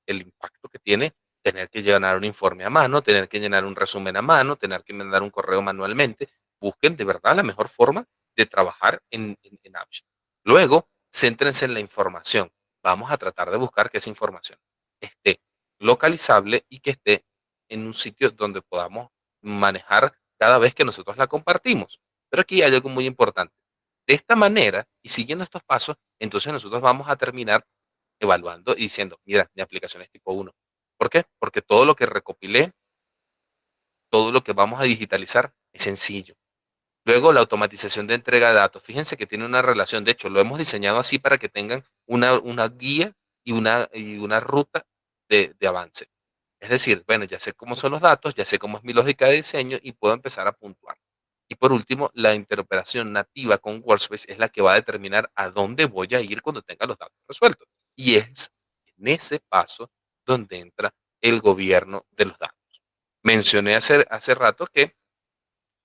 el impacto que tiene tener que llenar un informe a mano, tener que llenar un resumen a mano, tener que mandar un correo manualmente. Busquen de verdad la mejor forma de trabajar en Apps. Luego, céntrense en la información. Vamos a tratar de buscar que esa información esté localizable y que esté en un sitio donde podamos manejar cada vez que nosotros la compartimos. Pero aquí hay algo muy importante. De esta manera y siguiendo estos pasos, entonces nosotros vamos a terminar evaluando y diciendo, mira, mi aplicación es tipo 1. ¿Por qué? Porque todo lo que recopilé, todo lo que vamos a digitalizar es sencillo. Luego, la automatización de entrega de datos. Fíjense que tiene una relación. De hecho, lo hemos diseñado así para que tengan una guía y una ruta de avance. Es decir, bueno, ya sé cómo son los datos, ya sé cómo es mi lógica de diseño y puedo empezar a puntuar. Y por último, la interoperación nativa con Workspace es la que va a determinar a dónde voy a ir cuando tenga los datos resueltos. Y es en ese paso donde entra el gobierno de los datos. Mencioné hace rato que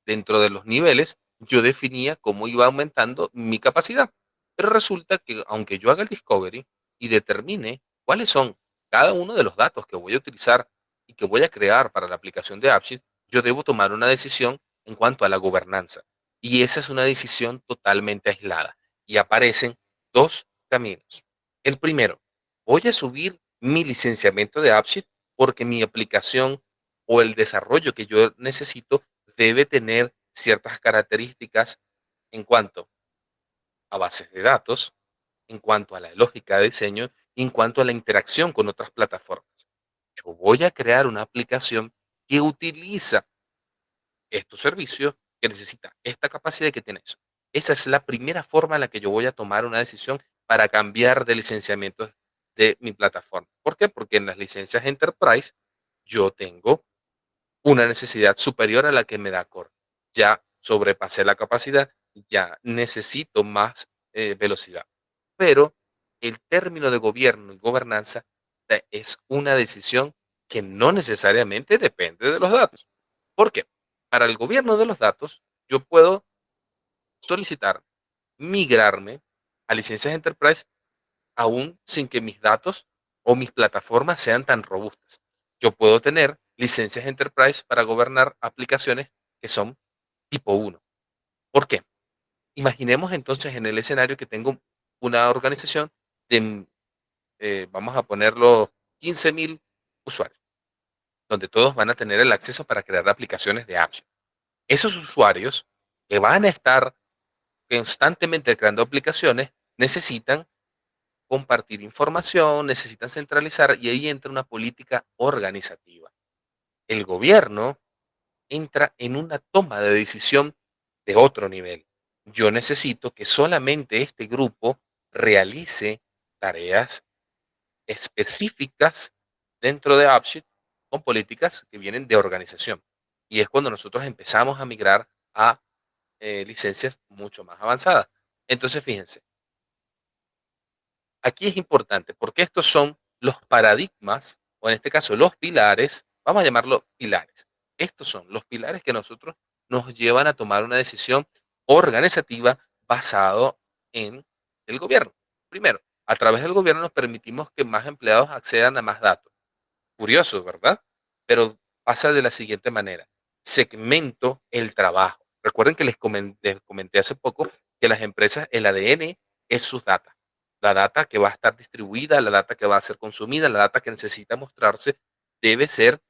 dentro de los niveles yo definía cómo iba aumentando mi capacidad. Pero resulta que aunque yo haga el discovery y determine cuáles son cada uno de los datos que voy a utilizar y que voy a crear para la aplicación de AppSheet, yo debo tomar una decisión en cuanto a la gobernanza. Y esa es una decisión totalmente aislada. Y aparecen dos caminos. El primero, voy a subir mi licenciamiento de AppSheet porque mi aplicación o el desarrollo que yo necesito debe tener ciertas características en cuanto a bases de datos, en cuanto a la lógica de diseño y en cuanto a la interacción con otras plataformas. Yo voy a crear una aplicación que utiliza estos servicios, que necesita esta capacidad y que tiene eso. Esa es la primera forma en la que yo voy a tomar una decisión para cambiar de licenciamiento de mi plataforma. ¿Por qué? Porque en las licencias Enterprise yo tengo una necesidad superior a la que me da Core. Ya sobrepasé la capacidad, ya necesito más velocidad. Pero el término de gobierno y gobernanza es una decisión que no necesariamente depende de los datos. ¿Por qué? Para el gobierno de los datos, yo puedo solicitar migrarme a licencias Enterprise aún sin que mis datos o mis plataformas sean tan robustas. Yo puedo tener licencias Enterprise para gobernar aplicaciones que son tipo 1. ¿Por qué? Imaginemos entonces en el escenario que tengo una organización de, vamos a ponerlo, 15,000 usuarios, donde todos van a tener el acceso para crear aplicaciones de apps. Esos usuarios que van a estar constantemente creando aplicaciones necesitan compartir información, necesitan centralizar y ahí entra una política organizativa. El gobierno entra en una toma de decisión de otro nivel. Yo necesito que solamente este grupo realice tareas específicas dentro de AppSheet con políticas que vienen de organización. Y es cuando nosotros empezamos a migrar a licencias mucho más avanzadas. Entonces, fíjense, aquí es importante porque estos son los paradigmas, o en este caso los pilares, vamos a llamarlo pilares. Estos son los pilares que nosotros nos llevan a tomar una decisión organizativa basado en el gobierno. Primero, a través del gobierno nos permitimos que más empleados accedan a más datos. Curioso, ¿verdad? Pero pasa de la siguiente manera. Segmento el trabajo. Recuerden que les comenté hace poco que las empresas, el ADN es sus data. La data que va a estar distribuida, la data que va a ser consumida, la data que necesita mostrarse, debe ser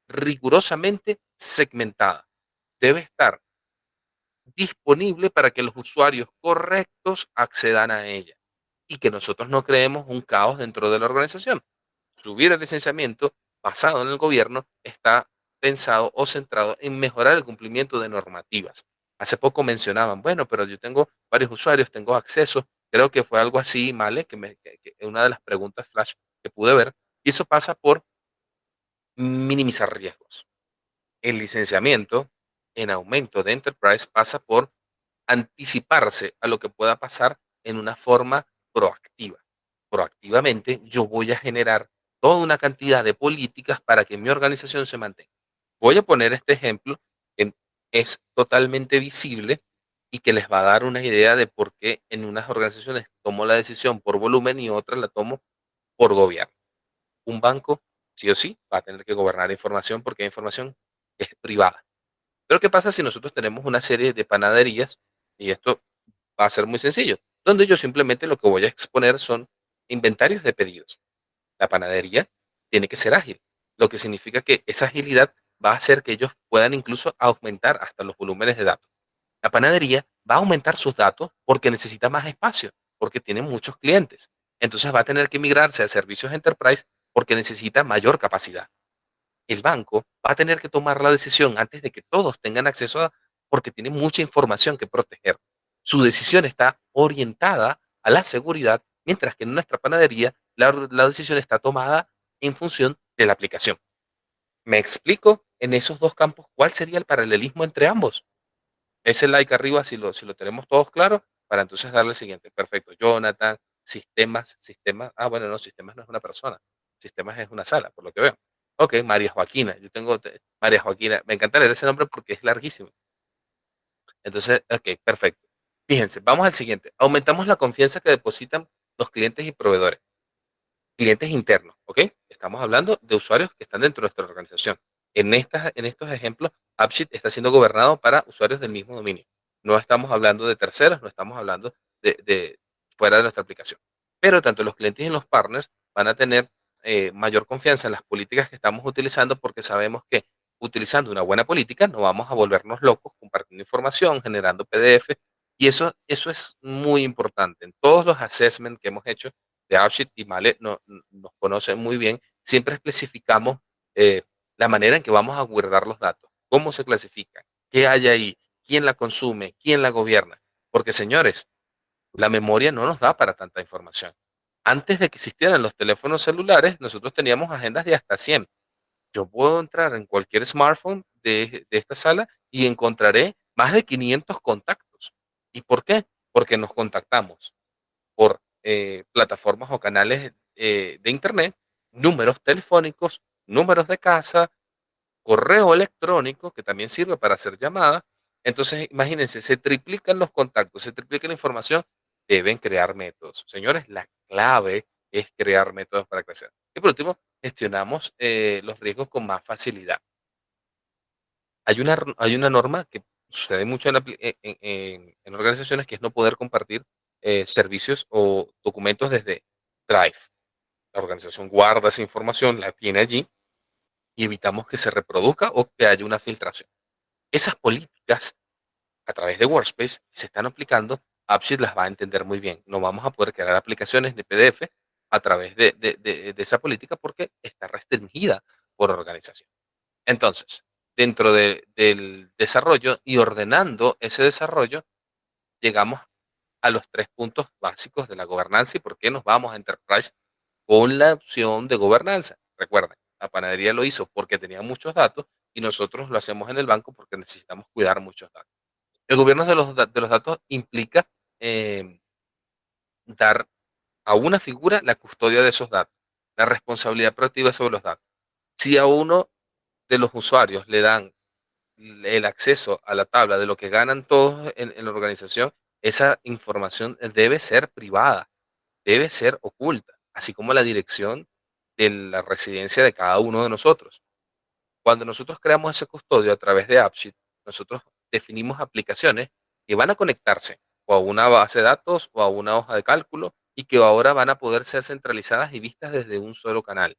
rigurosamente segmentada. Debe estar disponible para que los usuarios correctos accedan a ella y que nosotros no creemos un caos dentro de la organización. Subir el licenciamiento basado en el gobierno está pensado o centrado en mejorar el cumplimiento de normativas. Hace poco mencionaban, bueno, pero yo tengo varios usuarios, tengo acceso, creo que fue algo así, ¿vale? Que una de las preguntas flash que pude ver, y eso pasa por minimizar riesgos. El licenciamiento en aumento de Enterprise pasa por anticiparse a lo que pueda pasar en una forma proactiva. Proactivamente, yo voy a generar toda una cantidad de políticas para que mi organización se mantenga. Voy a poner este ejemplo que es totalmente visible y que les va a dar una idea de por qué en unas organizaciones tomo la decisión por volumen y otras la tomo por gobierno. Un banco, sí o sí, va a tener que gobernar información porque hay información que es privada. Pero ¿qué pasa si nosotros tenemos una serie de panaderías? Y esto va a ser muy sencillo, donde yo simplemente lo que voy a exponer son inventarios de pedidos. La panadería tiene que ser ágil, lo que significa que esa agilidad va a hacer que ellos puedan incluso aumentar hasta los volúmenes de datos. La panadería va a aumentar sus datos porque necesita más espacio, porque tiene muchos clientes. Entonces va a tener que migrarse a servicios enterprise porque necesita mayor capacidad. El banco va a tener que tomar la decisión antes de que todos tengan acceso porque tiene mucha información que proteger. Su decisión está orientada a la seguridad, mientras que en nuestra panadería la decisión está tomada en función de la aplicación. ¿Me explico en esos dos campos cuál sería el paralelismo entre ambos? Ese like arriba, si lo tenemos todos claro, para entonces darle el siguiente. Perfecto. Jonathan, sistemas. Ah, bueno, no, sistemas no es una persona. Sistemas es una sala, por lo que veo. Ok, María Joaquina. María Joaquina. Me encanta leer ese nombre porque es larguísimo. Entonces, ok, perfecto. Fíjense, vamos al siguiente. Aumentamos la confianza que depositan los clientes y proveedores. clientes internos, ¿ok? Estamos hablando de usuarios que están dentro de nuestra organización. En estos ejemplos, AppSheet está siendo gobernado para usuarios del mismo dominio. No estamos hablando de terceros, no estamos hablando de fuera de nuestra aplicación. Pero tanto los clientes y los partners van a tener mayor confianza en las políticas que estamos utilizando porque sabemos que utilizando una buena política no vamos a volvernos locos compartiendo información, generando PDF, y eso es muy importante. En todos los assessments que hemos hecho de AppSheet, y Male nos conoce muy bien, siempre especificamos eh, la manera en que vamos a guardar los datos, cómo se clasifican, qué hay ahí, quién la consume, quién la gobierna. Porque, señores, la memoria no nos da para tanta información. Antes de que existieran los teléfonos celulares, nosotros teníamos agendas de hasta 100. Yo puedo entrar en cualquier smartphone de esta sala y encontraré más de 500 contactos. ¿Y por qué? Porque nos contactamos por plataformas o canales de internet, números telefónicos, números de casa, correo electrónico, que también sirve para hacer llamadas. Entonces, imagínense, se triplican los contactos, se triplica la información, deben crear métodos. Señores, la clave es crear métodos para crecer. Y por último, gestionamos los riesgos con más facilidad. Hay una norma que sucede mucho en organizaciones, que es no poder compartir servicios o documentos desde Drive. La organización guarda esa información, la tiene allí, y evitamos que se reproduzca o que haya una filtración. Esas políticas a través de Workspace que se están aplicando, AppSheet las va a entender muy bien. No vamos a poder crear aplicaciones de PDF a través de esa política porque está restringida por organización. Entonces, dentro del desarrollo y ordenando ese desarrollo, llegamos a los 3 puntos básicos de la gobernanza y por qué nos vamos a Enterprise con la opción de gobernanza. Recuerden, la panadería lo hizo porque tenía muchos datos y nosotros lo hacemos en el banco porque necesitamos cuidar muchos datos. El gobierno de los datos implica eh, dar a una figura la custodia de esos datos, la responsabilidad proactiva sobre los datos. Si a uno de los usuarios le dan el acceso a la tabla de lo que ganan todos en la organización, esa información debe ser privada, debe ser oculta, así como la dirección de la residencia de cada uno de nosotros. Cuando nosotros creamos ese custodio a través de AppSheet, nosotros definimos aplicaciones que van a conectarse o a una base de datos o a una hoja de cálculo y que ahora van a poder ser centralizadas y vistas desde un solo canal.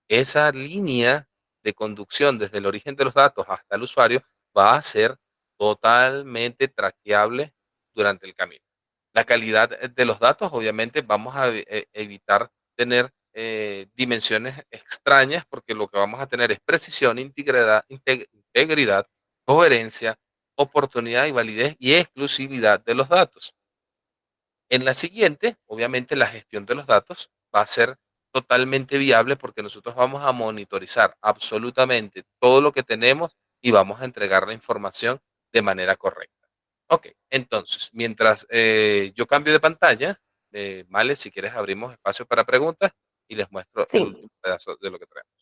Esa línea de conducción desde el origen de los datos hasta el usuario va a ser totalmente traqueable durante el camino. La calidad de los datos, obviamente, vamos a evitar tener dimensiones extrañas porque lo que vamos a tener es precisión, integridad, coherencia, oportunidad y validez y exclusividad de los datos. En la siguiente, obviamente, la gestión de los datos va a ser totalmente viable porque nosotros vamos a monitorizar absolutamente todo lo que tenemos y vamos a entregar la información de manera correcta. Ok, entonces, mientras yo cambio de pantalla, Male, si quieres abrimos espacio para preguntas y les muestro el Sí, último pedazo de lo que traemos.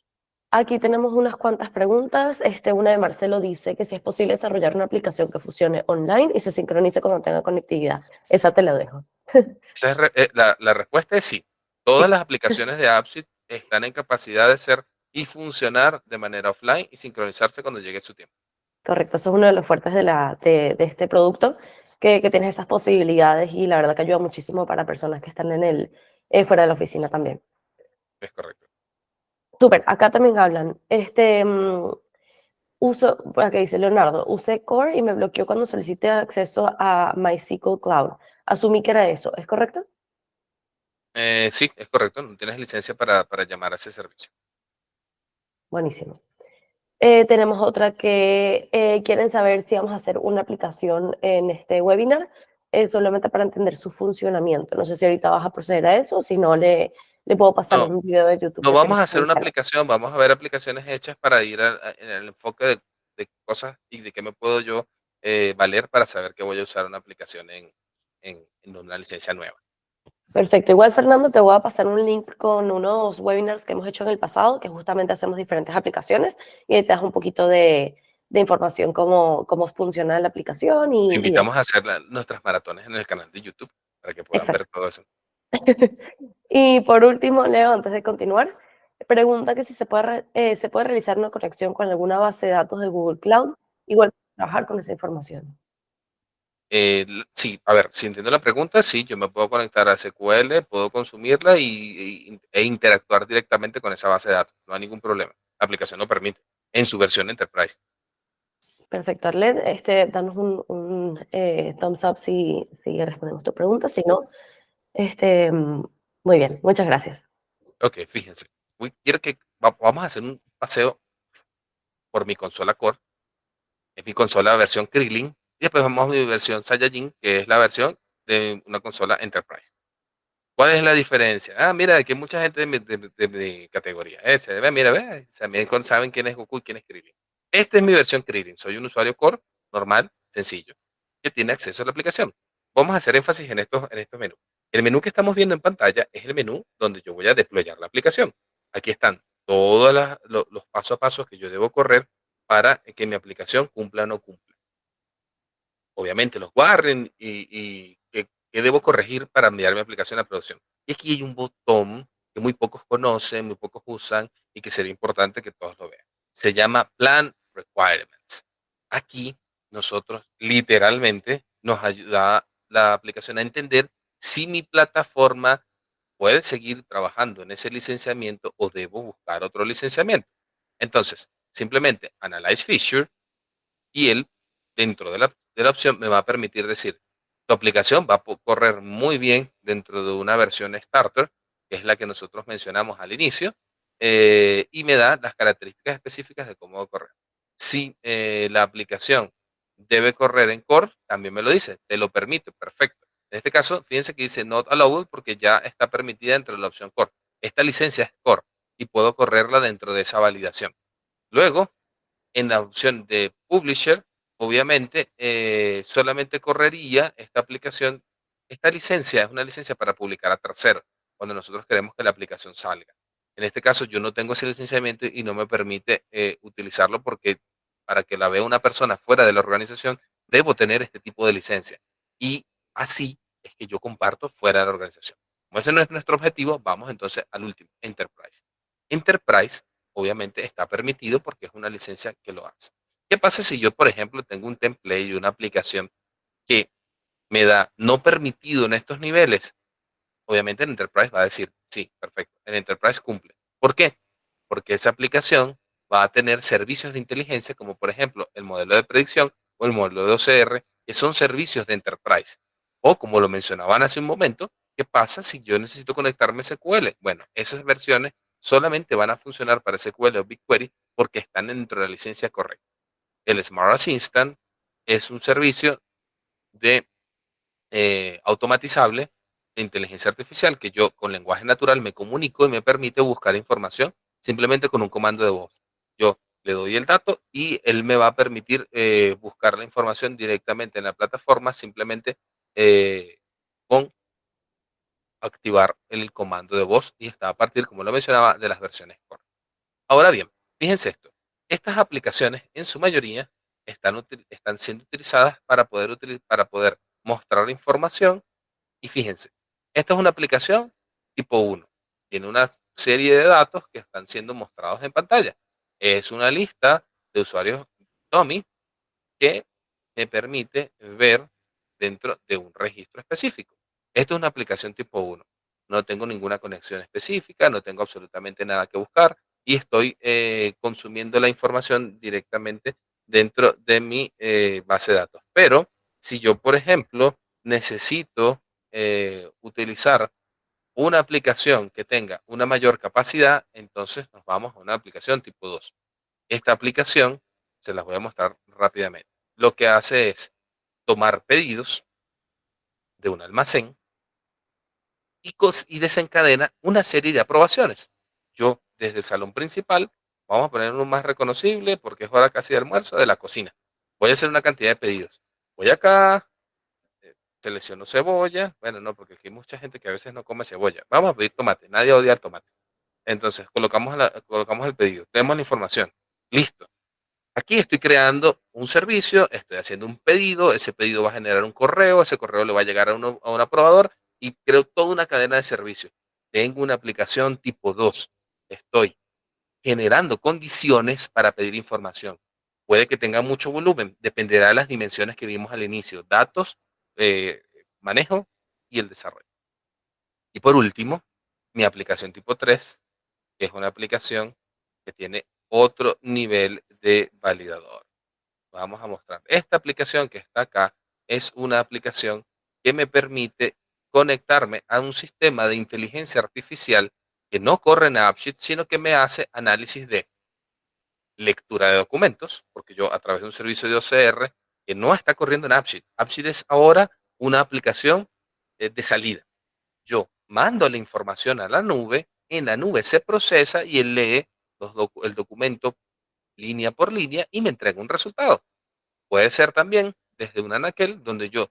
aquí tenemos unas cuantas preguntas. Una de Marcelo dice que si es posible desarrollar una aplicación que funcione online y se sincronice cuando tenga conectividad. Esa te la dejo. La respuesta es sí. Todas las aplicaciones de AppSheet están en capacidad de ser y funcionar de manera offline y sincronizarse cuando llegue su tiempo. Correcto, eso es uno de los fuertes de este producto, que tienes esas posibilidades y la verdad que ayuda muchísimo para personas que están fuera de la oficina también. Es correcto. Súper, acá también hablan. Aquí dice Leonardo, usé Core y me bloqueó cuando solicité acceso a MySQL Cloud. Asumí que era eso, ¿es correcto? Sí, es correcto. No tienes licencia para llamar a ese servicio. Buenísimo. Tenemos otra que quieren saber si vamos a hacer una aplicación en este webinar, solamente para entender su funcionamiento. No sé si ahorita vas a proceder a eso, si no, le puedo pasar No, un video de YouTube no que vamos tienes a que hacer una buscar. aplicación, vamos a ver aplicaciones hechas para ir en el enfoque de cosas y de qué me puedo yo valer para saber que voy a usar una aplicación en una licencia nueva. Perfecto. Igual, Fernando, te voy a pasar un link con unos webinars que hemos hecho en el pasado, que justamente hacemos diferentes aplicaciones y ahí te das un poquito de información cómo funciona la aplicación Te y demás. invitamos a hacer nuestras maratones en el canal de YouTube para que puedan ver Exacto. todo eso. Y por último, Leo, antes de continuar, pregunta que si se puede realizar una conexión con alguna base de datos de Google Cloud, igual trabajar con esa información. Sí, a ver, si entiendo la pregunta, sí, yo me puedo conectar a SQL, puedo consumirla e interactuar directamente con esa base de datos. No hay ningún problema. La aplicación lo permite en su versión Enterprise. Perfecto, Arlet. Danos un thumbs up si respondemos tu pregunta. Si no, muy bien, muchas gracias. Ok, fíjense. Quiero que vamos a hacer un paseo por mi consola Core. Es mi consola versión Krillin. Y después vamos a mi versión Saiyajin, que es la versión de una consola Enterprise. ¿Cuál es la diferencia? Ah, mira, aquí hay mucha gente de mi categoría. Ese, ve, mira, ve. También saben quién es Goku y quién es Krillin. Esta es mi versión Krillin. Soy un usuario core normal, sencillo, que tiene acceso a la aplicación. Vamos a hacer énfasis en estos menús. El menú que estamos viendo en pantalla es el menú donde yo voy a deployar la aplicación. Aquí están todos los pasos a pasos que yo debo correr para que mi aplicación cumpla o no cumpla. Obviamente los guarden y qué debo corregir para enviar mi aplicación a producción. Y aquí hay un botón que muy pocos conocen, muy pocos usan y que sería importante que todos lo vean. Se llama Plan Requirements. Aquí nosotros literalmente nos ayuda la aplicación a entender si mi plataforma puede seguir trabajando en ese licenciamiento o debo buscar otro licenciamiento. Entonces, simplemente Analyze Feature y él, dentro de la opción, me va a permitir decir, tu aplicación va a correr muy bien dentro de una versión starter, que es la que nosotros mencionamos al inicio, y me da las características específicas de cómo va a correr. Si la aplicación debe correr en core, también me lo dice, te lo permite, perfecto. En este caso, fíjense que dice not allowed porque ya está permitida dentro de la opción core. Esta licencia es core y puedo correrla dentro de esa validación. Luego, en la opción de Publisher, obviamente, solamente correría esta aplicación. Esta licencia es una licencia para publicar a terceros, cuando nosotros queremos que la aplicación salga. En este caso, yo no tengo ese licenciamiento y no me permite utilizarlo porque para que la vea una persona fuera de la organización, debo tener este tipo de licencia. Y así es que yo comparto fuera de la organización. Como ese no es nuestro objetivo, vamos entonces al último, Enterprise. Enterprise obviamente está permitido porque es una licencia que lo hace. ¿Qué pasa si yo, por ejemplo, tengo un template y una aplicación que me da no permitido en estos niveles? Obviamente el Enterprise va a decir, sí, perfecto, el Enterprise cumple. ¿Por qué? Porque esa aplicación va a tener servicios de inteligencia como por ejemplo el modelo de predicción o el modelo de OCR, que son servicios de Enterprise. O como lo mencionaban hace un momento, ¿qué pasa si yo necesito conectarme a SQL? Bueno, esas versiones solamente van a funcionar para SQL o BigQuery porque están dentro de la licencia correcta. El Smart Assistant es un servicio de automatizable de inteligencia artificial que yo con lenguaje natural me comunico y me permite buscar información simplemente con un comando de voz. Yo le doy el dato y él me va a permitir buscar la información directamente en la plataforma simplemente con activar el comando de voz y está a partir, como lo mencionaba, de las versiones core. Ahora bien, fíjense esto. Estas aplicaciones en su mayoría están siendo utilizadas para poder mostrar información y fíjense, esta es una aplicación tipo 1. Tiene una serie de datos que están siendo mostrados en pantalla. Es una lista de usuarios dummy que me permite ver dentro de un registro específico. Esto es una aplicación tipo 1. No tengo ninguna conexión específica, no tengo absolutamente nada que buscar y estoy consumiendo la información directamente dentro de mi base de datos. Pero si yo, por ejemplo, necesito utilizar una aplicación que tenga una mayor capacidad, entonces nos vamos a una aplicación tipo 2. Esta aplicación se las voy a mostrar rápidamente. Lo que hace es tomar pedidos de un almacén y desencadena una serie de aprobaciones. Yo, desde el salón principal, vamos a poner uno más reconocible porque es hora casi de almuerzo de la cocina. Voy a hacer una cantidad de pedidos. Voy acá, selecciono cebolla. Bueno, no, porque aquí hay mucha gente que a veces no come cebolla. Vamos a pedir tomate. Nadie odia el tomate. Entonces, colocamos el pedido. Tenemos la información. Listo. Aquí estoy creando un servicio, estoy haciendo un pedido, ese pedido va a generar un correo, ese correo le va a llegar a un aprobador y creo toda una cadena de servicios. tengo una aplicación tipo 2, estoy generando condiciones para pedir información. Puede que tenga mucho volumen, dependerá de las dimensiones que vimos al inicio, datos, eh, manejo y el desarrollo. Y por último, mi aplicación tipo 3, que es una aplicación que tiene otro nivel de validador. Vamos a mostrar. Esta aplicación que está acá es una aplicación que me permite conectarme a un sistema de inteligencia artificial que no corre en AppSheet, sino que me hace análisis de lectura de documentos, porque yo a través de un servicio de OCR que no está corriendo en AppSheet. AppSheet es ahora una aplicación de salida. Yo mando la información a la nube, en la nube se procesa y él lee el documento línea por línea y me entrega un resultado. Puede ser también desde un anaquel donde yo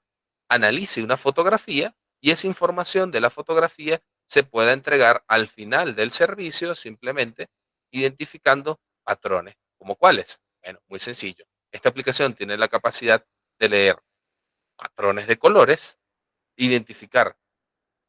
analice una fotografía y esa información de la fotografía se pueda entregar al final del servicio simplemente identificando patrones. ¿Como cuáles? Bueno, muy sencillo. Esta aplicación tiene la capacidad de leer patrones de colores, identificar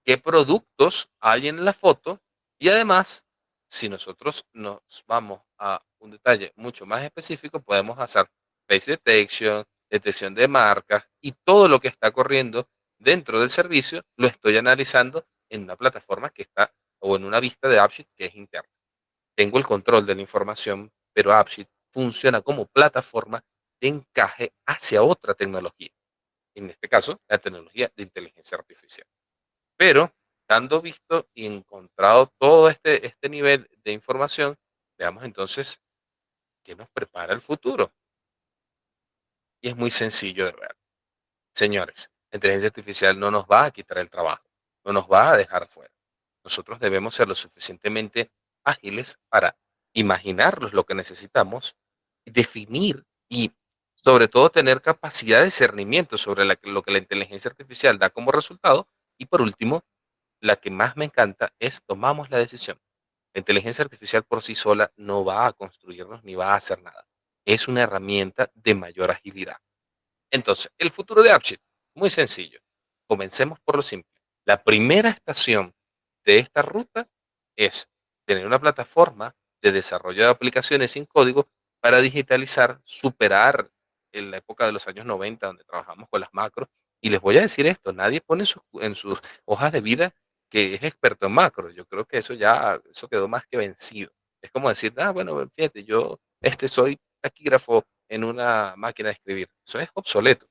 qué productos hay en la foto y además, si nosotros nos vamos a un detalle mucho más específico, podemos hacer face detection, detección de marcas y todo lo que está corriendo dentro del servicio lo estoy analizando en una plataforma que está o en una vista de AppSheet que es interna. Tengo el control de la información, pero AppSheet funciona como plataforma de encaje hacia otra tecnología, en este caso, la tecnología de inteligencia artificial. Pero, dando visto y encontrado todo este nivel de información, veamos entonces qué nos prepara el futuro. Y es muy sencillo de ver. Señores, la inteligencia artificial no nos va a quitar el trabajo, no nos va a dejar fuera. Nosotros debemos ser lo suficientemente ágiles para imaginarnos lo que necesitamos, definir y sobre todo tener capacidad de discernimiento sobre lo que la inteligencia artificial da como resultado. Y por último, la que más me encanta es tomamos la decisión. La inteligencia artificial por sí sola no va a construirnos ni va a hacer nada. Es una herramienta de mayor agilidad. Entonces, el futuro de AppSheet, muy sencillo. Comencemos por lo simple. La primera estación de esta ruta es tener una plataforma de desarrollo de aplicaciones sin código para digitalizar, superar en la época de los años 90 donde trabajamos con las macros. Y les voy a decir esto, nadie pone en sus hojas de vida que es experto en macros. Yo creo que eso quedó más que vencido. Es como decir, bueno, fíjate, yo soy taquígrafo en una máquina de escribir. Eso es obsoleto.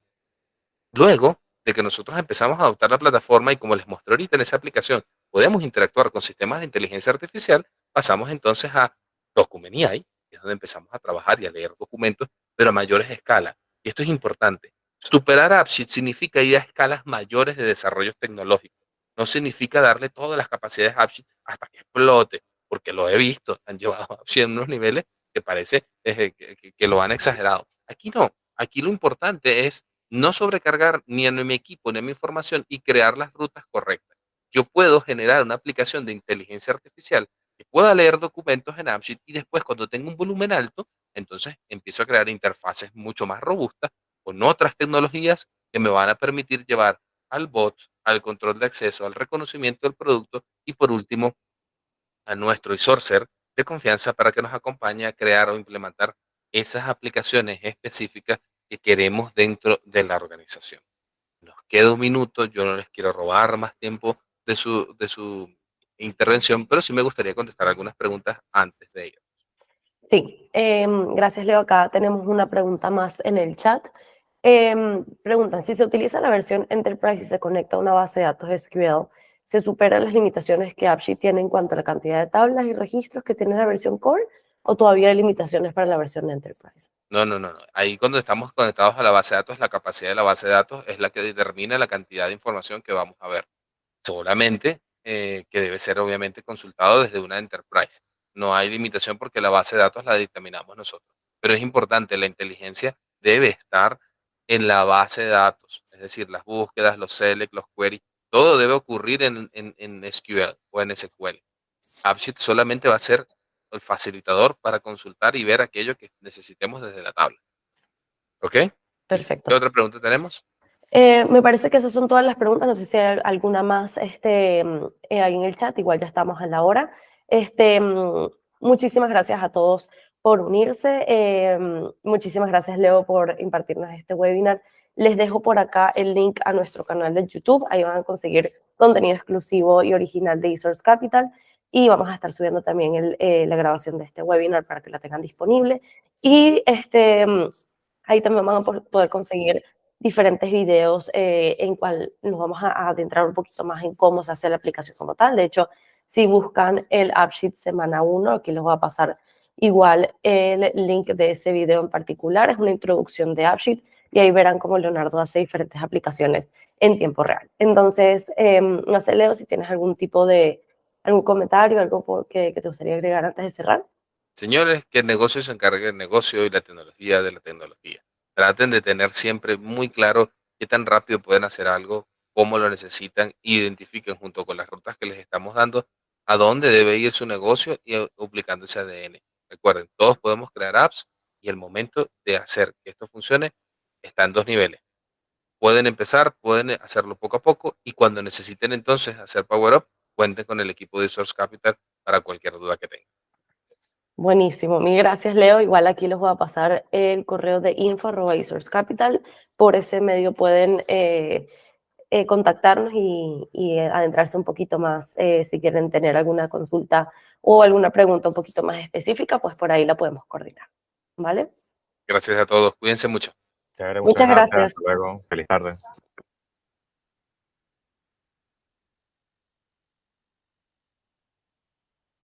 Luego de que nosotros empezamos a adoptar la plataforma y como les mostré ahorita en esa aplicación, podemos interactuar con sistemas de inteligencia artificial, pasamos entonces a Document AI, que es donde empezamos a trabajar y a leer documentos, pero a mayores escalas. Y esto es importante. Superar AppSheet significa ir a escalas mayores de desarrollos tecnológicos. No significa darle todas las capacidades a AppSheet hasta que explote, porque lo he visto, han llevado a AppSheet en unos niveles que parece que lo han exagerado. Aquí no, aquí lo importante es no sobrecargar ni a mi equipo ni a mi información y crear las rutas correctas. Yo puedo generar una aplicación de inteligencia artificial que pueda leer documentos en AppSheet y después cuando tenga un volumen alto, entonces empiezo a crear interfaces mucho más robustas con otras tecnologías que me van a permitir llevar al bot, al control de acceso, al reconocimiento del producto y por último a nuestro resourcer de confianza para que nos acompañe a crear o implementar esas aplicaciones específicas que queremos dentro de la organización. Nos queda un minuto, yo no les quiero robar más tiempo de su intervención, pero sí me gustaría contestar algunas preguntas antes de ello. Sí, gracias Leo. Acá tenemos una pregunta más en el chat. Preguntan, si se utiliza la versión Enterprise y se conecta a una base de datos SQL, ¿se superan las limitaciones que AppSheet tiene en cuanto a la cantidad de tablas y registros que tiene la versión Core o todavía hay limitaciones para la versión Enterprise? No, no, no, no. Ahí cuando estamos conectados a la base de datos, la capacidad de la base de datos es la que determina la cantidad de información que vamos a ver. Solamente que debe ser obviamente consultado desde una enterprise. No hay limitación porque la base de datos la dictaminamos nosotros. Pero es importante, la inteligencia debe estar en la base de datos. Es decir, las búsquedas, los select, los queries, todo debe ocurrir en SQL o en SQL. AppSheet solamente va a ser el facilitador para consultar y ver aquello que necesitemos desde la tabla. ¿Ok? Listo. Perfecto. ¿Qué otra pregunta tenemos? Me parece que esas son todas las preguntas. No sé si hay alguna más ahí en el chat. Igual ya estamos a la hora. Muchísimas gracias a todos por unirse. Muchísimas gracias, Leo, por impartirnos este webinar. Les dejo por acá el link a nuestro canal de YouTube. Ahí van a conseguir contenido exclusivo y original de eSource Capital. Y vamos a estar subiendo también la grabación de este webinar para que la tengan disponible. Y ahí también van a poder conseguir diferentes videos en cual nos vamos a adentrar un poquito más en cómo se hace la aplicación como tal. De hecho, si buscan el AppSheet semana 1, aquí les voy a pasar igual el link de ese video en particular. Es una introducción de AppSheet y ahí verán cómo Leonardo hace diferentes aplicaciones en tiempo real. Entonces, no sé, Leo, si tienes algún comentario, algo que te gustaría agregar antes de cerrar. Señores, que el negocio se encargue del negocio y la tecnología de la tecnología. Traten de tener siempre muy claro qué tan rápido pueden hacer algo, cómo lo necesitan, identifiquen junto con las rutas que les estamos dando a dónde debe ir su negocio y aplicando ese ADN. Recuerden, todos podemos crear apps y el momento de hacer que esto funcione está en dos niveles. Pueden empezar, pueden hacerlo poco a poco y cuando necesiten entonces hacer Power Up, cuenten con el equipo de Source Capital para cualquier duda que tengan. Buenísimo, mil gracias, Leo. Igual aquí les voy a pasar el correo de info@eSourceCapital. Por ese medio pueden contactarnos y adentrarse un poquito más. Si quieren tener alguna consulta o alguna pregunta un poquito más específica, pues por ahí la podemos coordinar. ¿Vale? Gracias a todos, cuídense mucho. Chévere, muchas Muchas gracias. gracias. Hasta luego. Feliz tarde.